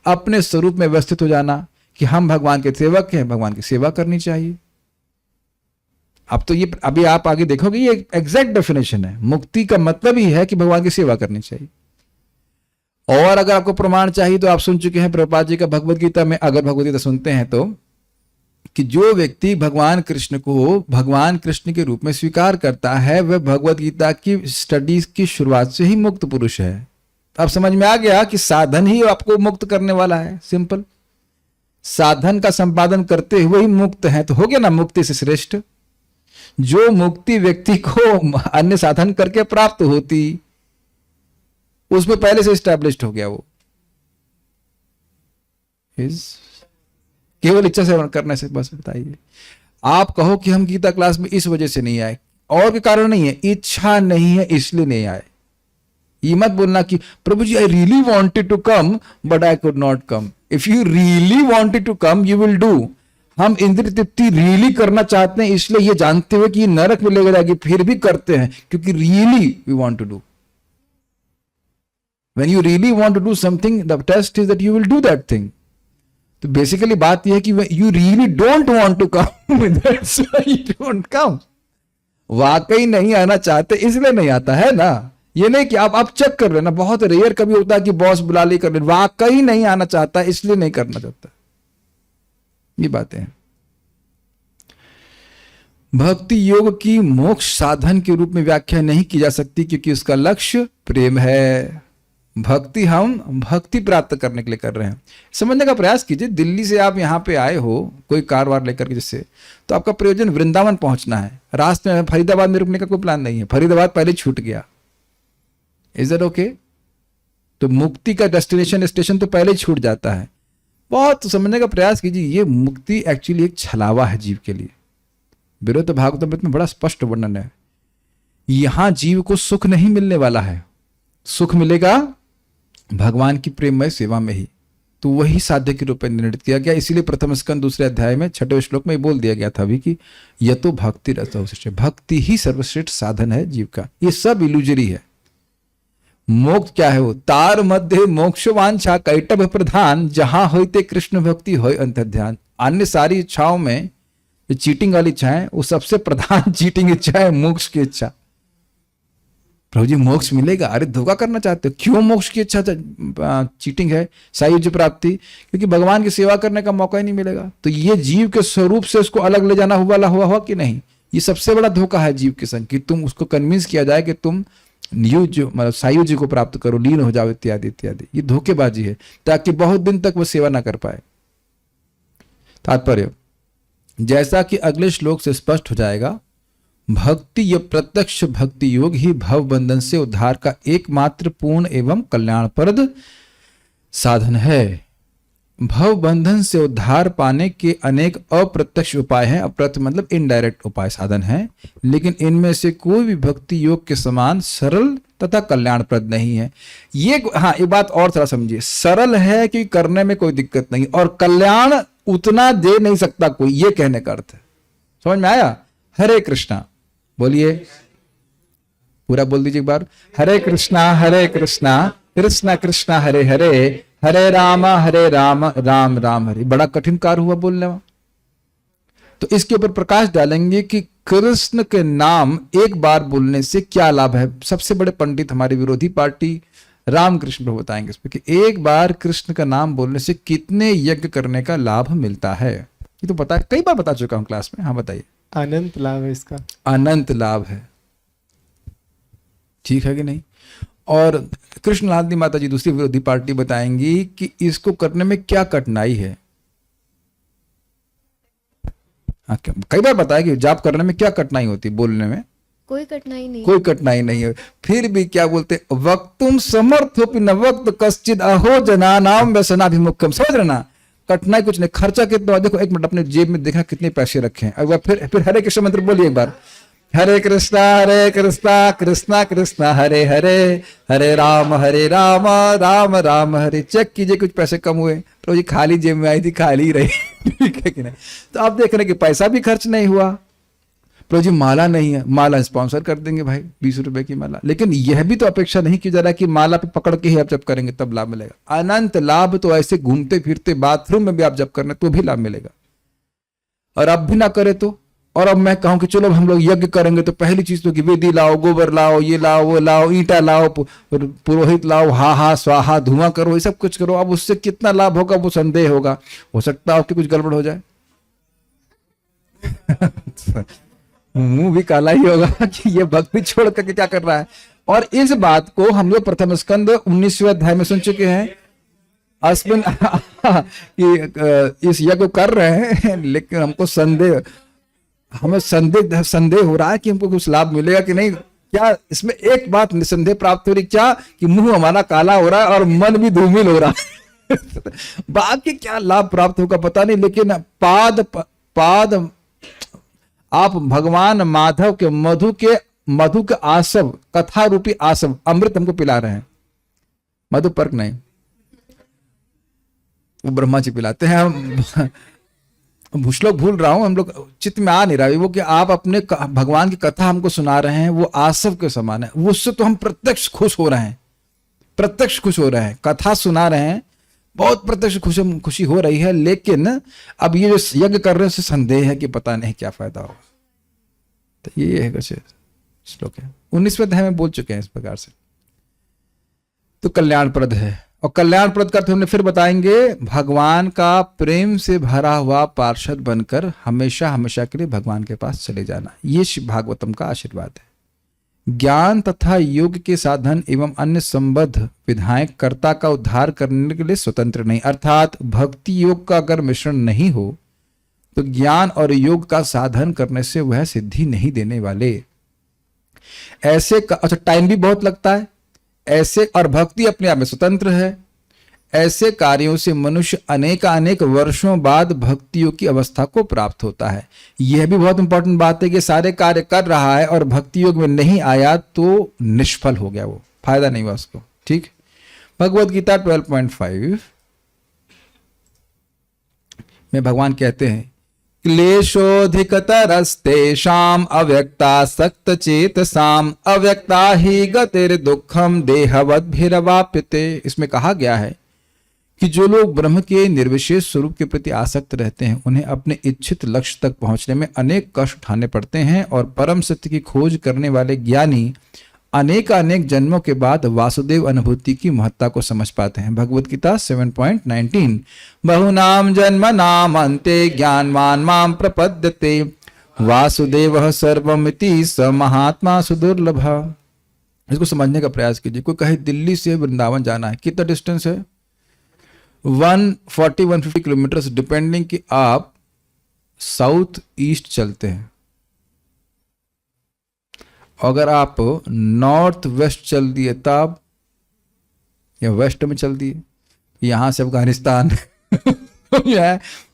अपने स्वरूप में व्यवस्थित हो जाना कि हम भगवान के सेवक हैं, भगवान की सेवा करनी चाहिए। अब तो ये अभी आप आगे देखोगे ये एग्जैक्ट डेफिनेशन है। मुक्ति का मतलब ही है कि भगवान की सेवा करनी चाहिए। और अगर आपको प्रमाण चाहिए तो आप सुन चुके हैं प्रभुपाद जी का भगवद गीता में, अगर भगवद गीता सुनते हैं तो, कि जो व्यक्ति भगवान कृष्ण को भगवान कृष्ण के रूप में स्वीकार करता है वह भगवद गीता की स्टडीज की शुरुआत से ही मुक्त पुरुष है। अब समझ में आ गया कि साधन ही आपको मुक्त करने वाला है। सिंपल, साधन का संपादन करते हुए ही मुक्त है, तो हो गया ना मुक्ति से श्रेष्ठ। जो मुक्ति व्यक्ति को अन्य साधन करके प्राप्त होती, उसमें पहले से स्टैब्लिश्ड हो गया वो। केवल इच्छा से करने से बस। बताइए, आप कहो कि हम गीता क्लास में इस वजह से नहीं आए, और के कारण नहीं है, इच्छा नहीं है इसलिए नहीं आए। ये मत बोलना कि Prabhu ji I really wanted to come but I could not come. If you really wanted to come you will do. हम इंद्रिय तृप्ति रियली करना चाहते हैं, इसलिए ये जानते हुए कि ये नरक में लेकर जाएगी फिर भी करते हैं, क्योंकि really we want to do. When you really want to do something, the test is that you will do that thing. तो बेसिकली बात यह है कि you really don't want to come, that's why you don't come. वाकई नहीं आना चाहते इसलिए नहीं आता है ना। ये नहीं कि आप चेक कर लेना, बहुत रेयर कभी होता है कि बॉस बुला ली कर ले, वाकई नहीं आना चाहता इसलिए नहीं करना चाहता। ये बातें हैं। भक्ति योग की मोक्ष साधन के रूप में व्याख्या नहीं की जा सकती, क्योंकि उसका लक्ष्य प्रेम है। भक्ति हम भक्ति प्राप्त करने के लिए कर रहे हैं। समझने का प्रयास कीजिए, दिल्ली से आप यहाँ पे आए हो कोई कार वार लेकर के, जिससे तो आपका प्रयोजन वृंदावन पहुंचना है। रास्ते में फरीदाबाद में रुकने का कोई प्लान नहीं है, फरीदाबाद पहले छूट गया। Is that okay? तो मुक्ति का डेस्टिनेशन स्टेशन तो पहले छूट जाता है। बहुत समझने का प्रयास कीजिए, ये मुक्ति एक्चुअली एक छलावा है जीव के लिए। विरुद्ध भागवत में बड़ा स्पष्ट वर्णन है। यहां जीव को सुख नहीं मिलने वाला है, सुख मिलेगा भगवान की प्रेममय सेवा में ही। तो वही साध्य के रूप में निर्णित किया गया। इसीलिए प्रथम स्कंद दूसरे अध्याय में 6वें श्लोक में बोल दिया गया था अभी कि यह तो भक्ति रसोश्रेष्ठ, भक्ति ही सर्वश्रेष्ठ साधन है जीव का। ये सब इल्यूजरी है। मोक्ष क्या है? वो तार मध्य मोक्ष वांछा कैटभ प्रधान, जहां होते कृष्ण भक्ति होय अंतर्ध्यान। अन्य सारी इच्छाओं में जो चीटिंग वाली इच्छा है, वो सबसे प्रधान चीटिंग इच्छा है मोक्ष की इच्छा। प्रभु जी मोक्ष मिलेगा, अरे धोखा करना चाहते हो, क्यों मोक्ष की इच्छा चीटिंग है? सायुज्य प्राप्ति, क्योंकि भगवान की सेवा करने का मौका ही नहीं मिलेगा। तो ये जीव के स्वरूप से उसको अलग ले जाना हुआ कि नहीं, ये सबसे बड़ा धोखा है जीव के संग, कि तुम उसको कन्विंस किया जाए कि तुम मतलब सायुज्य को प्राप्त करो, लीन हो जाओ इत्यादि इत्यादि। ये धोखेबाजी है, ताकि बहुत दिन तक वो सेवा ना कर पाए। तात्पर्य, जैसा कि अगले श्लोक से स्पष्ट हो जाएगा, भक्ति या प्रत्यक्ष भक्ति योग ही भव बंधन से उद्धार का एकमात्र पूर्ण एवं कल्याणप्रद साधन है। भव बंधन से उद्धार पाने के अनेक अप्रत्यक्ष उपाय हैं। अप्रत्यक्ष मतलब इनडायरेक्ट उपाय साधन हैं, लेकिन इनमें से कोई भी भक्ति योग के समान सरल तथा कल्याणप्रद नहीं है। ये हाँ, एक बात और थोड़ा समझिए, सरल है कि करने में कोई दिक्कत नहीं, और कल्याण उतना दे नहीं सकता कोई, ये कहने का अर्थ है। समझ में आया? हरे कृष्णा बोलिए, पूरा बोल दीजिए एक बार। हरे कृष्णा कृष्णा कृष्णा हरे हरे, हरे राम राम राम हरे। बड़ा कठिन कार्य हुआ बोलने में। तो इसके ऊपर प्रकाश डालेंगे कि कृष्ण के नाम एक बार बोलने से क्या लाभ है। सबसे बड़े पंडित हमारी विरोधी पार्टी रामकृष्ण प्रभु बताएंगे इस पर कि एक बार कृष्ण का नाम बोलने से कितने यज्ञ करने का लाभ मिलता है। ये तो बता, कई बार बता चुका हूं क्लास में। हाँ बताइए। अनंत लाभ है इसका, अनंत लाभ है। ठीक है कि नहीं? और कृष्णलाल माता जी दूसरी विरोधी पार्टी बताएंगी कि इसको करने में क्या कठिनाई है। हाँ, कई बार बताया कि जाप करने में क्या कठिनाई होती, बोलने में कोई कठिनाई नहीं, कोई कठिनाई नहीं है। फिर भी क्या बोलते, वक्तुम समर्थोपि न वक्त कश्चिद अहो जनानाम व्यसनाभिमुखम। समझ रहे ना? कठिनाई कुछ नहीं, खर्चा कितना। देखो एक मिनट अपने जेब में देखना कितने पैसे रखे हैं। एक बार फिर हरे कृष्ण मंत्र बोलिए एक बार। हरे कृष्णा कृष्णा कृष्णा हरे हरे, हरे राम राम राम हरे। चेक कीजिए कुछ पैसे कम हुए। प्रभु जी खाली जेब में आई थी, खाली रही। ठीक है कि नहीं? तो आप देख रहे कि पैसा भी खर्च नहीं हुआ। प्रभु जी माला नहीं है, माला स्पॉन्सर कर देंगे भाई, 20 रुपए की माला। लेकिन यह भी तो अपेक्षा नहीं की जा रहा कि माला पे पकड़ के ही आप जब करेंगे तब लाभ मिलेगा। अनंत लाभ तो ऐसे घूमते फिरते बाथरूम में भी आप जब करने तो भी लाभ मिलेगा। और अब भी ना करे तो, और अब मैं कहूं कि चलो हम लोग यज्ञ करेंगे तो पहली चीज तो कि वेदी लाओ, गोबर लाओ, ये लाओ, वो लाओ, ईंटा लाओ, पुरोहित लाओ, हा हा स्वाहा, धुआं करो, ये सब कुछ करो। अब उससे कितना लाभ होगा वो संदेह होगा, हो सकता है आपकी कुछ गड़बड़ हो जाए। मुंह भी काला ही होगा कि ये भक्ति छोड़ करके क्या कर रहा है। और इस बात को हम लोग प्रथम स्कंद 19वें अध्याय में सुन चुके हैं। अस्मिन इस यज्ञ को कर रहे हैं लेकिन हमको हमें संदेह हो रहा है कि हमको कुछ लाभ मिलेगा कि नहीं। क्या इसमें एक बात निसंदेह प्राप्त हो रही, क्या कि मुंह हमारा काला हो रहा है और मन भी धूमिल हो रहा है। बाकी क्या लाभ प्राप्त होगा पता नहीं, लेकिन पाद आप भगवान माधव के मधु के आसव, कथा रूपी आसव, अमृत हमको पिला रहे हैं। मधु पर्क नहीं, वो ब्रह्मा जी पिलाते हैं। हम श्लोक भूल रहा हूं, हम लोग चित्त में आ नहीं रहा है वो कि आप अपने भगवान की कथा हमको सुना रहे हैं, वो आसव के समान है। वो उससे तो हम प्रत्यक्ष खुश हो रहे हैं, प्रत्यक्ष खुश हो रहे हैं। कथा सुना रहे हैं, बहुत प्रत्यक्ष खुशी हो रही है। लेकिन अब ये जो यज्ञ कर रहे हैं उससे संदेह है कि पता नहीं क्या फायदा होगा। तो ये है कुछ श्लोक है, 19वें अध्याय में बोल चुके हैं इस प्रकार से। तो कल्याणप्रद है, और कल्याणप्रद का अर्थ हमने फिर बताएंगे, भगवान का प्रेम से भरा हुआ पार्षद बनकर हमेशा हमेशा के लिए भगवान के पास चले जाना। ये भागवतम का आशीर्वाद है। ज्ञान तथा योग के साधन एवं अन्य संबद्ध विधाएं कर्ता का उद्धार करने के लिए स्वतंत्र नहीं, अर्थात भक्ति योग का अगर मिश्रण नहीं हो तो ज्ञान और योग का साधन करने से वह सिद्धि नहीं देने वाले। ऐसे अच्छा टाइम भी बहुत लगता है ऐसे, और भक्ति अपने आप में स्वतंत्र है। ऐसे कार्यों से मनुष्य अनेक वर्षों बाद भक्तियों की अवस्था को प्राप्त होता है। यह भी बहुत इंपॉर्टेंट बात है कि सारे कार्य कर रहा है और भक्ति योग में नहीं आया तो निष्फल हो गया, वो फायदा नहीं हुआ उसको। ठीक, भगवद गीता 12.5 में भगवान कहते हैं, क्लेशोधिकतरस्तेषाम् अव्यक्तासक्त चेतसाम् अव्यक्ता ही गतिर्दुःखम देहवद्भिरवाप्यते। इसमें कहा गया है कि जो लोग ब्रह्म के निर्विशेष स्वरूप के प्रति आसक्त रहते हैं उन्हें अपने इच्छित लक्ष्य तक पहुंचने में अनेक कष्ट उठाने पड़ते हैं, और परम सत्य की खोज करने वाले ज्ञानी अनेक जन्मों के बाद वासुदेव अनुभूति की महत्ता को समझ पाते हैं। भगवद गीता 7.19 बहुनाम जन्म नाम अन्ते ज्ञानवान माम प्रपद्यते वासुदेवः सर्वमिति स महात्मा सुदुर्लभ। इसको समझने का प्रयास कीजिए। कोई कहे दिल्ली से वृंदावन जाना है, कितना डिस्टेंस है? 140-150 किलोमीटर, डिपेंडिंग कि आप साउथ ईस्ट चलते हैं। अगर आप नॉर्थ वेस्ट चल दिए तब, या वेस्ट में चल दिए, यहाँ से अफगानिस्तान है,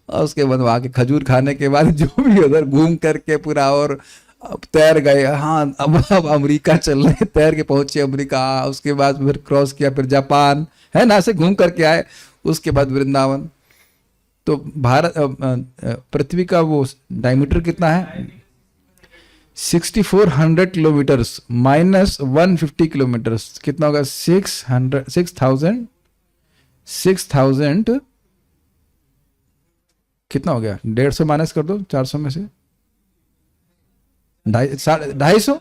और उसके बाद वहाँ के खजूर खाने के बाद जो भी उधर घूम करके पूरा, और अब तैर गए, हाँ अब अमेरिका चल रहे, तैर के पहुंचे अमेरिका, उसके बाद फिर क्रॉस किया, फिर जापान, है ना, ऐसे घूम करके आए, उसके बाद वृंदावन। तो भारत पृथ्वी का वो डायमीटर कितना है? 6400 किलोमीटर माइनस 150 किलोमीटर कितना होगा? 6000 कितना हो गया? 150 माइनस कर दो 400 में से 250।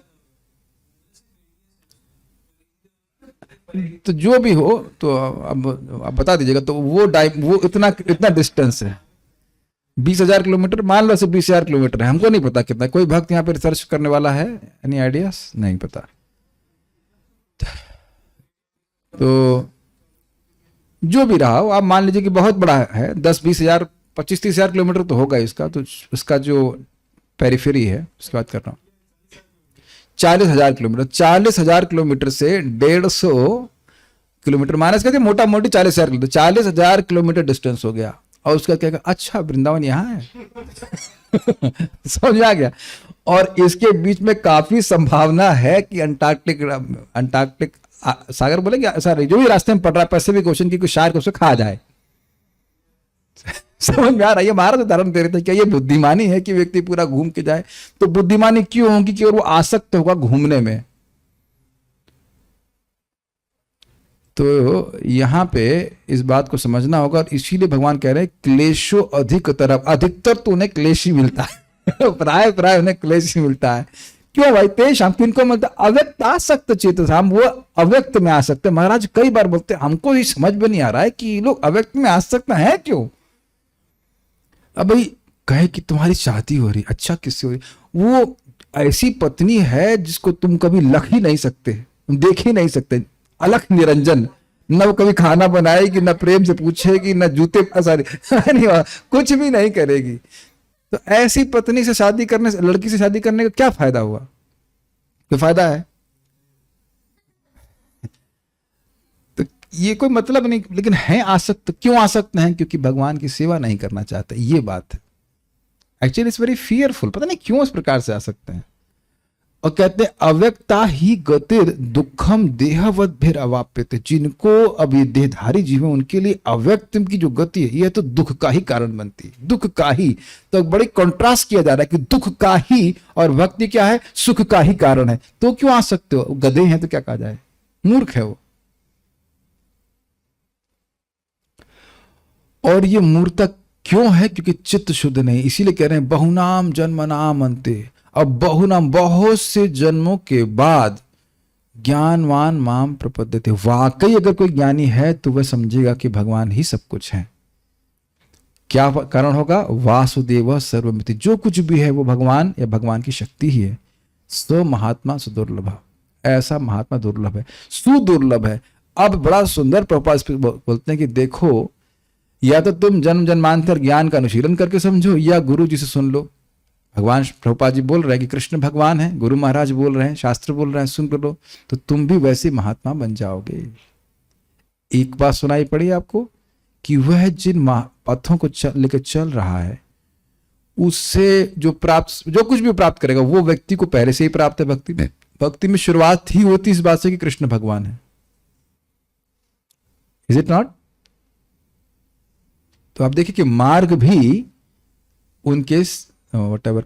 तो जो भी हो, तो अब बता दीजिएगा। तो वो इतना डिस्टेंस है, 20,000 किलोमीटर मान लो, 20,000 किलोमीटर है। हमको नहीं पता कितना। कोई भक्त यहाँ पे रिसर्च करने वाला है? Any ideas? नहीं पता। तो जो भी रहा हो, आप मान लीजिए कि बहुत बड़ा है, 10-20,000 25-30,000 किलोमीटर तो होगा इसका। तो इसका जो पेरिफेरी है उसकी बात कर रहा हूँ। 40,000 किलोमीटर, 40,000 किलोमीटर से 150 किलोमीटर माइनस करके मोटा मोटी 40,000 किलोमीटर, 40,000 किलोमीटर डिस्टेंस हो गया। और उसका क्या, अच्छा वृंदावन यहाँ है। समझ आ गया। और इसके बीच में काफी संभावना है कि अंटार्कटिक सागर बोलेंगे, सॉरी, जो भी रास्ते में पड़ रहा है पैसिफिक ओशन की, कोई शायद उसे खा जाए। समझ में आ रहा है? महाराज उदाहरण दे रहे थे, क्या ये बुद्धिमानी है कि व्यक्ति पूरा घूम के जाए? तो बुद्धिमानी क्यों होगी कि वो आसक्त होगा घूमने में। तो यहां पे इस बात को समझना होगा, और इसीलिए भगवान कह रहे हैं क्लेशो अधिक तरफ, अधिकतर तो उन्हें क्लेश ही मिलता है। प्राय प्राय उन्हें क्लेश ही मिलता है। क्यों भाई? तेषाम, किनको मिलता? अव्यक्त आसक्त चेतस, हम वो अव्यक्त में आ सकते। महाराज कई बार बोलते हैं हमको ही समझ में नहीं आ रहा है कि ये लोग अव्यक्त में आ सकते हैं क्यों। अब भाई कहे कि तुम्हारी शादी हो रही, अच्छा किससे हो रही? वो ऐसी पत्नी है जिसको तुम कभी लख ही नहीं सकते, तुम देख ही नहीं सकते, अलख निरंजन। न वो कभी खाना बनाएगी, न प्रेम से पूछेगी, न जूते सारे नहीं, कुछ भी नहीं करेगी। तो ऐसी पत्नी से शादी करने से, लड़की से शादी करने का क्या फायदा हुआ? कोई फायदा है? तो ये कोई मतलब नहीं। लेकिन है आसक्त। क्यों आसक्त हैं? क्योंकि भगवान की सेवा नहीं करना चाहते, ये बात है। Actually it's very fearful. पता नहीं क्यों इस प्रकार से आ सकते हैं। और कहते हैं अव्यक्ता ही गतिर दुखम देहवत भीर अवाप्यते। जिनको अब ये देहधारी जीव है उनके लिए अव्यक्त की जो गति है यह तो दुख का ही कारण बनती है, दुख का ही। तो बड़ी कंट्रास्ट किया जा रहा है कि दुख का ही और भक्ति क्या है? सुख का ही कारण है। तो क्यों आ सकते हो? गधे हैं तो क्या कहा जाए, मूर्ख है वो। और ये मूर्खता क्यों है? क्योंकि चित्त शुद्ध नहीं। इसीलिए कह रहे हैं बहुनाम जन्मनाम अंते। अब बहुनाम, बहुत से जन्मों के बाद ज्ञानवान माम प्रपद्यते। वाकई अगर कोई ज्ञानी है तो वह समझेगा कि भगवान ही सब कुछ है। क्या कारण होगा? वासुदेव सर्वमिति। जो कुछ भी है वो भगवान या भगवान की शक्ति ही है। सो महात्मा सुदुर्लभ। ऐसा महात्मा दुर्लभ है, सुदुर्लभ है। अब बड़ा सुंदर प्रभुपाद बोलते हैं कि देखो, या तो तुम जन्म जन्मांतर ज्ञान का अनुशीलन करके समझो, या गुरु जी से सुन लो। भगवान प्रभुपाद जी बोल रहे हैं कि कृष्ण भगवान है, गुरु महाराज बोल रहे हैं, शास्त्र बोल रहे हैं, सुन लो तो तुम भी वैसे महात्मा बन जाओगे। एक बात सुनाई पड़ी आपको कि वह जिन पथों को लेकर चल रहा है उससे जो कुछ भी प्राप्त करेगा वो व्यक्ति को पहले से ही प्राप्त है। भक्ति में, भक्ति में शुरुआत ही होती इस बात से कि कृष्ण भगवान है। Is it not? तो आप देखिए कि मार्ग भी उनके वटेवर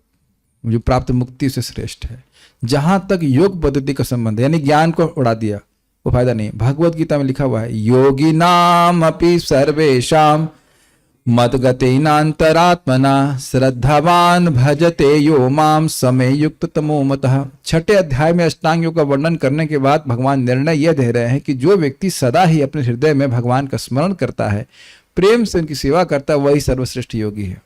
जो प्राप्त मुक्ति से श्रेष्ठ है। जहां तक योग पद्धति का संबंध है, यानी ज्ञान को उड़ा दिया, वो फायदा नहीं। भगवत गीता में लिखा हुआ है योगी नाम अपि सर्वेशाम मदगतेनांतरात्मना श्रद्धावान भजते यो माम समय युक्त तमो मतः। छठे अध्याय में अष्टांग योग का वर्णन करने के बाद भगवान निर्णय यह दे रहे हैं कि जो व्यक्ति सदा ही अपने हृदय में भगवान का स्मरण करता है, प्रेम से उनकी सेवा करता है, वही सर्वश्रेष्ठ योगी है।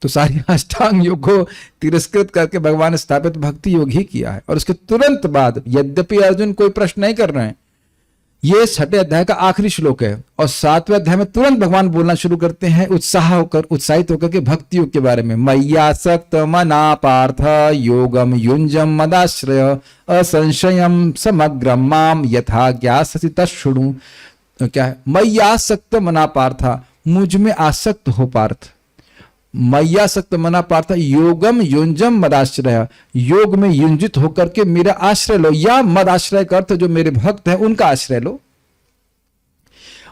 तो सारी अष्टांग योग को तिरस्कृत करके भगवान ने स्थापित भक्ति योग ही किया है। और उसके तुरंत बाद, यद्यपि अर्जुन कोई प्रश्न नहीं कर रहे हैं, ये छठे अध्याय का आखिरी श्लोक है और सातवें अध्याय में तुरंत भगवान बोलना शुरू करते हैं उत्साहित होकर के भक्ति योग के बारे में। मय्यासक्त मना पार्थ योगम युंजम मदाश्रय असंशयम समग्रम माम यथा ज्ञास्यसि तच्छृणु। तो क्या है? मय्यासक्त मना पार्थ, मुझ में आसक्त हो पार्थ। मय्यासक्त मना पार्थ योगम युंजम मदाश्रय, योग में युंजित होकर के मेरा आश्रय लो, या मद आश्रय का अर्थ जो मेरे भक्त हैं उनका आश्रय लो।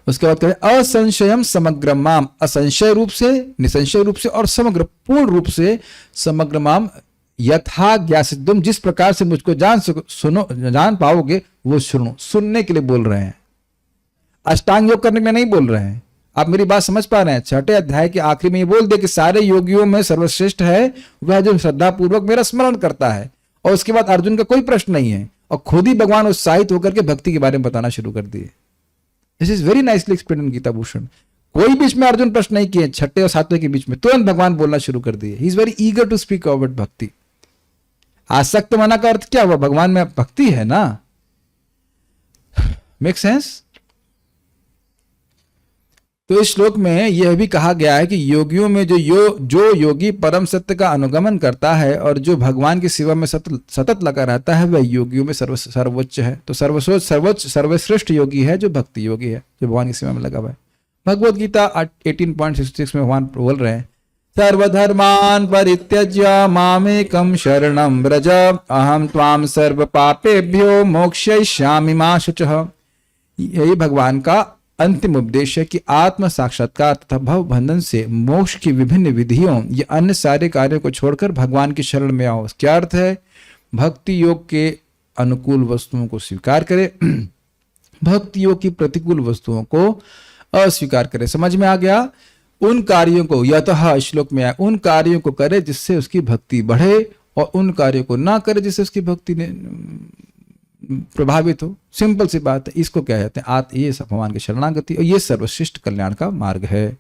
उसके बाद कहें असंशयम समग्र माम, असंशय रूप से, निसंशय रूप से और समग्र पूर्ण रूप से समग्र माम यथा ज्ञासितुम, जिस प्रकार से मुझको जान पाओगे वो सुनो। सुनने के लिए बोल रहे हैं, अष्टांग योग करने के लिए नहीं बोल रहे हैं। आप मेरी बात समझ पा रहे हैं? छठे अध्याय के आखिरी में ये बोल दे कि सारे योगियों में सर्वश्रेष्ठ है वह जो श्रद्धा पूर्वक मेरा स्मरण करता है। और उसके बाद अर्जुन का कोई प्रश्न नहीं है और खुद ही भगवान उत्साहित होकर के भक्ति के बारे में बताना शुरू कर दिए। This is very nicely explained in Gita Bhushan. कोई बीच में अर्जुन प्रश्न नहीं किए, छठे और सातवें के बीच में तुरंत भगवान बोलना शुरू कर दिए। He is very eager to speak about bhakti. आसक्त मना का अर्थ क्या हुआ? भगवान में भक्ति है ना। Make sense? तो इस श्लोक में यह भी कहा गया है कि योगियों में जो योगी परम सत्य का अनुगमन करता है और जो भगवान की सेवा में सतत लगा रहता है वह योगियों में सर्वोच्च है। तो सर्वश्रेष्ठ योगी है जो भक्ति योगी है, जो भगवान की सेवा में लगा हुआ है। भगवत गीता 18.66 में भगवान बोल रहे हैं सर्वधर्मान परित्यज्य मामेकं शरणं व्रज अहम त्वाम सर्व पापेभ्यो मोक्षयिष्यामि मा शुचः। यही भगवान का अंतिम उपदेश है कि आत्म साक्षात्कार तथा भव बंधन से मोक्ष की विभिन्न विधियों या अन्य सारे कार्यों को छोड़कर भगवान की शरण में आओ। क्या अर्थ है? भक्ति योग के अनुकूल वस्तुओं को स्वीकार करे, भक्ति योग की प्रतिकूल वस्तुओं को अस्वीकार करे। समझ में आ गया? उन कार्यों को, यतः श्लोक में आया, उन कार्यों को करे जिससे उसकी भक्ति बढ़े, और उन कार्यों को ना करे जिससे उसकी भक्ति ने प्रभावित हो। सिंपल सी बात है। इसको क्या कहते हैं? ये भगवान की शरणागति, और ये सर्वश्रेष्ठ कल्याण का मार्ग है।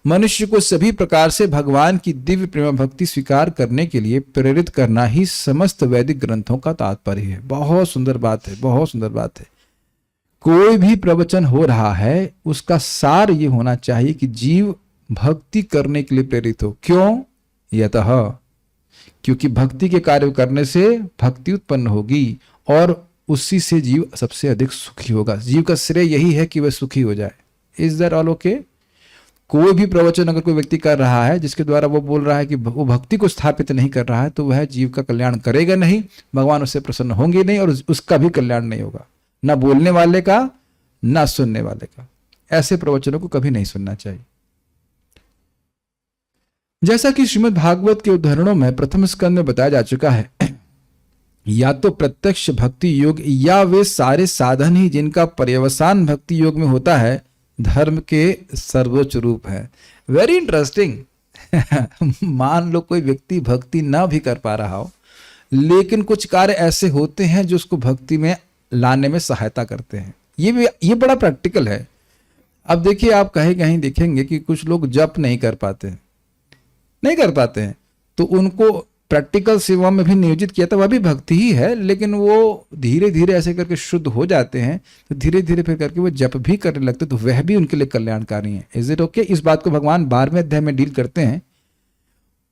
मनुष्य को सभी प्रकार से भगवान की दिव्य प्रेम भक्ति स्वीकार करने के लिए प्रेरित करना ही समस्त वैदिक ग्रंथों का तात्पर्य है। बहुत सुंदर बात है, बहुत सुंदर बात है। कोई भी प्रवचन हो रहा है, उसका सार ये होना चाहिए कि जीव भक्ति करने के लिए प्रेरित हो। क्यों? यतः, क्योंकि भक्ति के कार्य करने से भक्ति उत्पन्न होगी और उसी से जीव सबसे अधिक सुखी होगा। जीव का श्रेय यही है कि वह सुखी हो जाए। Is that all okay? कोई भी प्रवचन अगर कोई व्यक्ति कर रहा है जिसके द्वारा वो बोल रहा है कि वो भक्ति को स्थापित नहीं कर रहा है, तो वह जीव का कल्याण करेगा नहीं, भगवान उससे प्रसन्न होंगे नहीं, और उसका भी कल्याण नहीं होगा, ना बोलने वाले का ना सुनने वाले का। ऐसे प्रवचनों को कभी नहीं सुनना चाहिए। जैसा कि श्रीमद् भागवत के उदाहरणों में प्रथम स्कंद में बताया जा चुका है, या तो प्रत्यक्ष भक्ति योग या वे सारे साधन ही जिनका पर्यवसान भक्ति योग में होता है, धर्म के सर्वोच्च रूप है। Very interesting. मान लो कोई व्यक्ति भक्ति ना भी कर पा रहा हो, लेकिन कुछ कार्य ऐसे होते हैं जो उसको भक्ति में लाने में सहायता करते हैं। ये बड़ा प्रैक्टिकल है। अब देखिए, आप कहीं कहीं देखेंगे कि कुछ लोग जप नहीं कर पाते हैं, तो उनको प्रैक्टिकल सेवा में भी नियोजित किया था, वह भी भक्ति ही है, लेकिन वो धीरे धीरे ऐसे करके शुद्ध हो जाते हैं, तो धीरे धीरे फिर करके वो जप भी करने लगते, तो वह भी उनके लिए कल्याणकारी है। Is it okay? इस बात को भगवान 12वें अध्याय में डील करते हैं।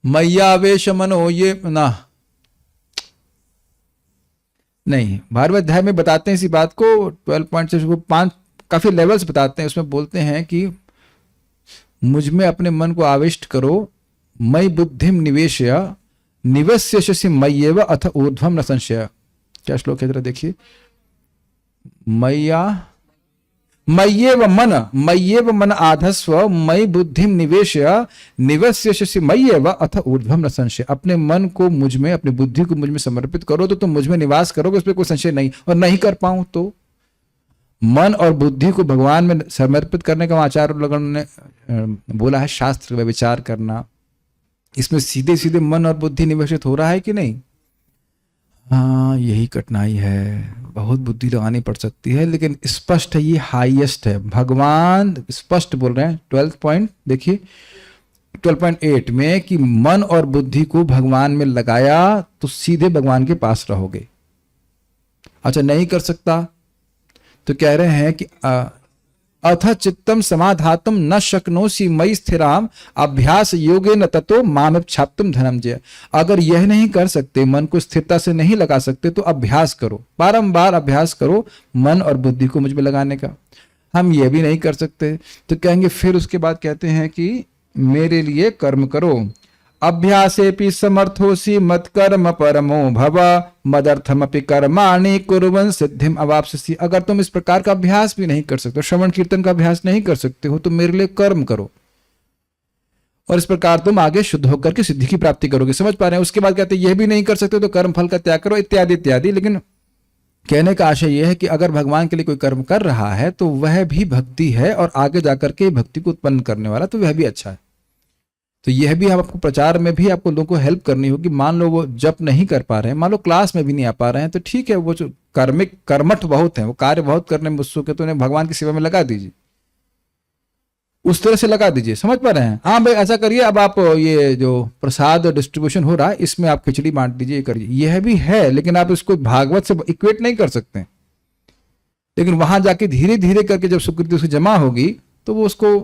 मैयावेश मनो, ये ना नहीं, 12वें अध्याय में बताते हैं इसी बात को। 12 पॉइंट से 5 काफी लेवल्स बताते हैं। उसमें बोलते हैं कि मुझ में अपने मन को आविष्ट करो, मई बुद्धिम निवेशय निवस्यसि मय्येव अथ ऊर्ध्वम न संशय। क्या श्लोक है जरा देखिए। मय्येव मन आधस्व मयि बुद्धिम निवेशय निवस्यसि मय्येव अथ ऊर्ध्वम न संशय। अपने मन को मुझ में, अपनी बुद्धि को मुझ में समर्पित करो तो तुम मुझ में निवास करोगे, उस पर कोई संशय नहीं। और नहीं कर पाऊं तो मन और बुद्धि को भगवान में समर्पित करने का आचार्य लोगों ने बोला है, शास्त्र में विचार करना। इसमें सीधे सीधे मन और बुद्धि निवेशित हो रहा है कि नहीं? हाँ, यही कठिनाई है। बहुत बुद्धि लगानी पड़ सकती है, लेकिन स्पष्ट है, ये हाईएस्ट है। भगवान स्पष्ट बोल रहे हैं 12 पॉइंट देखिए 12.8 में कि मन और बुद्धि को भगवान में लगाया तो सीधे भगवान के पास रहोगे। अच्छा, नहीं कर सकता तो कह रहे हैं कि अथ चित्तम समाधातुम न शक्नोसि मयि स्थिराम अभ्यास योगेन ततो माम छाप्तुम धनंजय। अगर यह नहीं कर सकते, मन को स्थिरता से नहीं लगा सकते, तो अभ्यास करो, बारंबार अभ्यास करो मन और बुद्धि को मुझ में लगाने का। हम यह भी नहीं कर सकते तो कहेंगे, फिर उसके बाद कहते हैं कि मेरे लिए कर्म करो। अभ्यासेपि समर्थोसि मत कर्म परमो भव मदर्थमपि कर्माणि कुर्वन् सिद्धिम अवाप्स्यसि। अगर तुम इस प्रकार का अभ्यास भी नहीं कर सकते, श्रवण कीर्तन का अभ्यास नहीं कर सकते हो, तो मेरे लिए कर्म करो और इस प्रकार तुम आगे शुद्ध होकर के सिद्धि की प्राप्ति करोगे। समझ पा रहे हैं? उसके बाद कहते हैं यह भी नहीं कर सकते तो कर्म फल का त्याग करो, इत्यादि इत्यादि। लेकिन कहने का आशय यह है कि अगर भगवान के लिए कोई कर्म कर रहा है तो वह भी भक्ति है, और आगे जाकर के भक्ति को उत्पन्न करने वाला, तो वह भी अच्छा है। तो यह भी आपको प्रचार में भी आपको लोगों को हेल्प करनी होगी। मान लो वो जप नहीं कर पा रहे हैं, मान लो क्लास में भी नहीं आ पा रहे हैं, तो ठीक है, वो जो कर्मठ बहुत हैं, वो कार्य बहुत करने में उत्सुक है, तो उन्हें भगवान की सेवा में लगा दीजिए, उस तरह से लगा दीजिए। समझ पा रहे हैं? हाँ भाई, ऐसा करिए। अब आप ये जो प्रसाद डिस्ट्रीब्यूशन हो रहा है, इसमें आप खिचड़ी बांट दीजिए, करिए। यह भी है, लेकिन आप इसको भागवत से इक्वेट नहीं कर सकते। लेकिन वहां जाके धीरे धीरे करके जब सुकृति उसकी जमा होगी तो वो उसको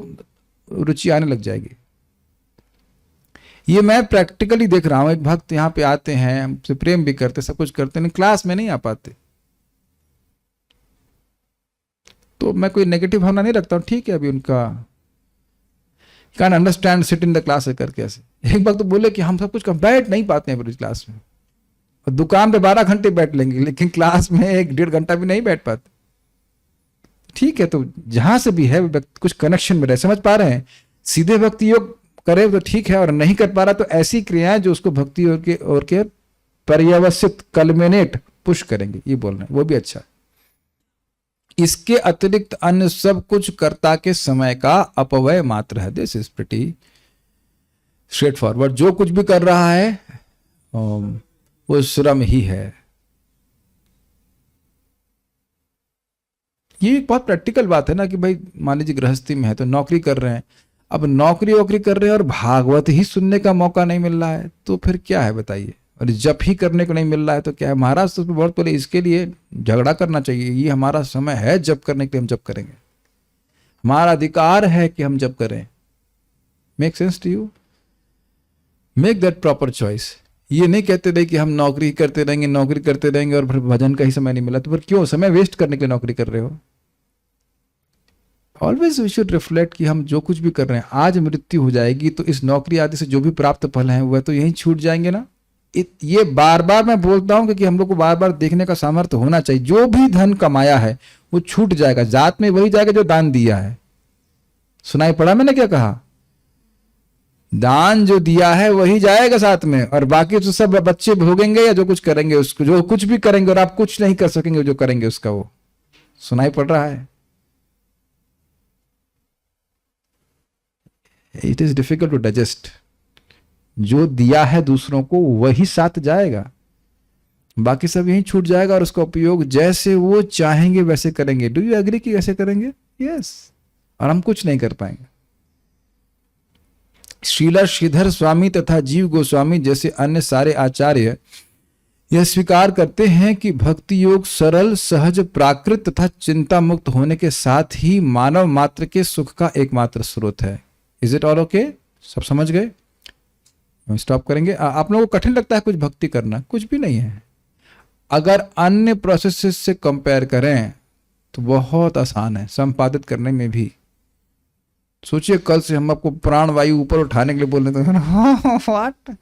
रुचि आने लग जाएगी। ये मैं प्रैक्टिकली देख रहा हूं। एक भक्त यहाँ पे आते हैं, हमसे प्रेम भी करते, सब कुछ करते, लेकिन क्लास में नहीं आ पाते। तो मैं कोई नेगेटिव भावना नहीं रखता हूँ, ठीक है, अभी उनका can understand sit in the class करके ऐसे। एक भक्त तो बोले कि हम सब कुछ बैठ नहीं पाते हैं क्लास में, और दुकान पे 12 घंटे बैठ लेंगे, लेकिन क्लास में 1-1.5 घंटा भी नहीं बैठ पाते। ठीक है, तो जहां से भी है कुछ कनेक्शन में रहे। समझ पा रहे हैं? सीधे भक्ति योग करे तो ठीक है, और नहीं कर पा रहा तो ऐसी क्रियाएं जो उसको भक्ति और के पर्यवसित कल्मिनेट पुश करेंगे, ये बोल रहे हैं, वो भी अच्छा है। इसके अतिरिक्त अन्य सब कुछ कर्ता के समय का अपव्यय मात्र है। This is pretty straight forward. जो कुछ भी कर रहा है वो श्रम ही है। ये एक बहुत प्रैक्टिकल बात है ना कि भाई मान लीजिए गृहस्थी में है तो नौकरी कर रहे हैं, अब नौकरी वोकरी कर रहे हैं और भागवत ही सुनने का मौका नहीं मिल रहा है तो फिर क्या है बताइए, और जप ही करने को नहीं मिल रहा है तो क्या है। महाराज तो बहुत बोले इसके लिए झगड़ा करना चाहिए, ये हमारा समय है जप करने के लिए, हम जप करेंगे, हमारा अधिकार है कि हम जप करें। Make sense to you? Make that proper choice. ये नहीं कहते रहे कि हम नौकरी करते रहेंगे, नौकरी करते रहेंगे और फिर भजन का ही समय नहीं मिला, तो फिर क्यों समय वेस्ट करने के लिए नौकरी कर रहे हो? ऑलवेज वी शुड रिफ्लेक्ट कि हम जो कुछ भी कर रहे हैं, आज मृत्यु हो जाएगी तो इस नौकरी आदि से जो भी प्राप्त फल है वह तो यहीं छूट जाएंगे ना। ये बार बार मैं बोलता हूं क्योंकि हम लोग को बार बार देखने का सामर्थ्य होना चाहिए। जो भी धन कमाया है वो छूट जाएगा, जात में वही जाएगा जो दान दिया है। सुनाई पड़ा मैंने क्या कहा? दान जो दिया है वही जाएगा साथ में, और बाकी तो सब बच्चे भोगेंगे या जो कुछ करेंगे उसको, जो कुछ भी करेंगे, और आप कुछ नहीं कर सकेंगे जो करेंगे उसका। वो सुनाई पड़ रहा है? It is difficult to digest. जो दिया है दूसरों को वही साथ जाएगा, बाकी सब यहीं छूट जाएगा और उसका उपयोग जैसे वो चाहेंगे वैसे करेंगे। डू यू एग्री कि वैसे करेंगे? यस। और हम कुछ नहीं कर पाएंगे। श्रीला श्रीधर स्वामी तथा जीव गोस्वामी जैसे अन्य सारे आचार्य यह स्वीकार करते हैं कि भक्ति योग सरल, सहज, प्राकृत तथा चिंता मुक्त होने के साथ ही मानव मात्र के सुख का एकमात्र स्रोत है। Is it all okay? सब समझ गए? हम स्टॉप करेंगे। आप लोगों को कठिन लगता है कुछ भक्ति करना? कुछ भी नहीं है। अगर अन्य प्रोसेसेस से कंपेयर करें तो बहुत आसान है संपादित करने में भी। सोचिए कल से हम आपको प्राण वायु ऊपर उठाने के लिए बोल रहे थे, व्हाट,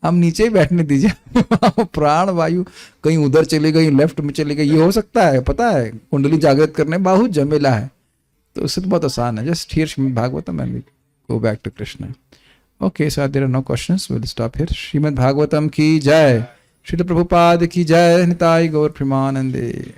हम नीचे ही बैठने दीजिए। प्राण वायु कहीं उधर चली गई, लेफ्ट में चली गई, ये हो सकता है? पता है कुंडली जागृत करने बहुत झमेला है, तो उससे तो बहुत आसान है। Just here Srimad Bhagavatam and we go back to Krishna. Okay, so there are no questions, we will stop here. Srimad Bhagavatam की जय, श्रील प्रभुपाद की जय, निताई गौर प्रेमानंदे।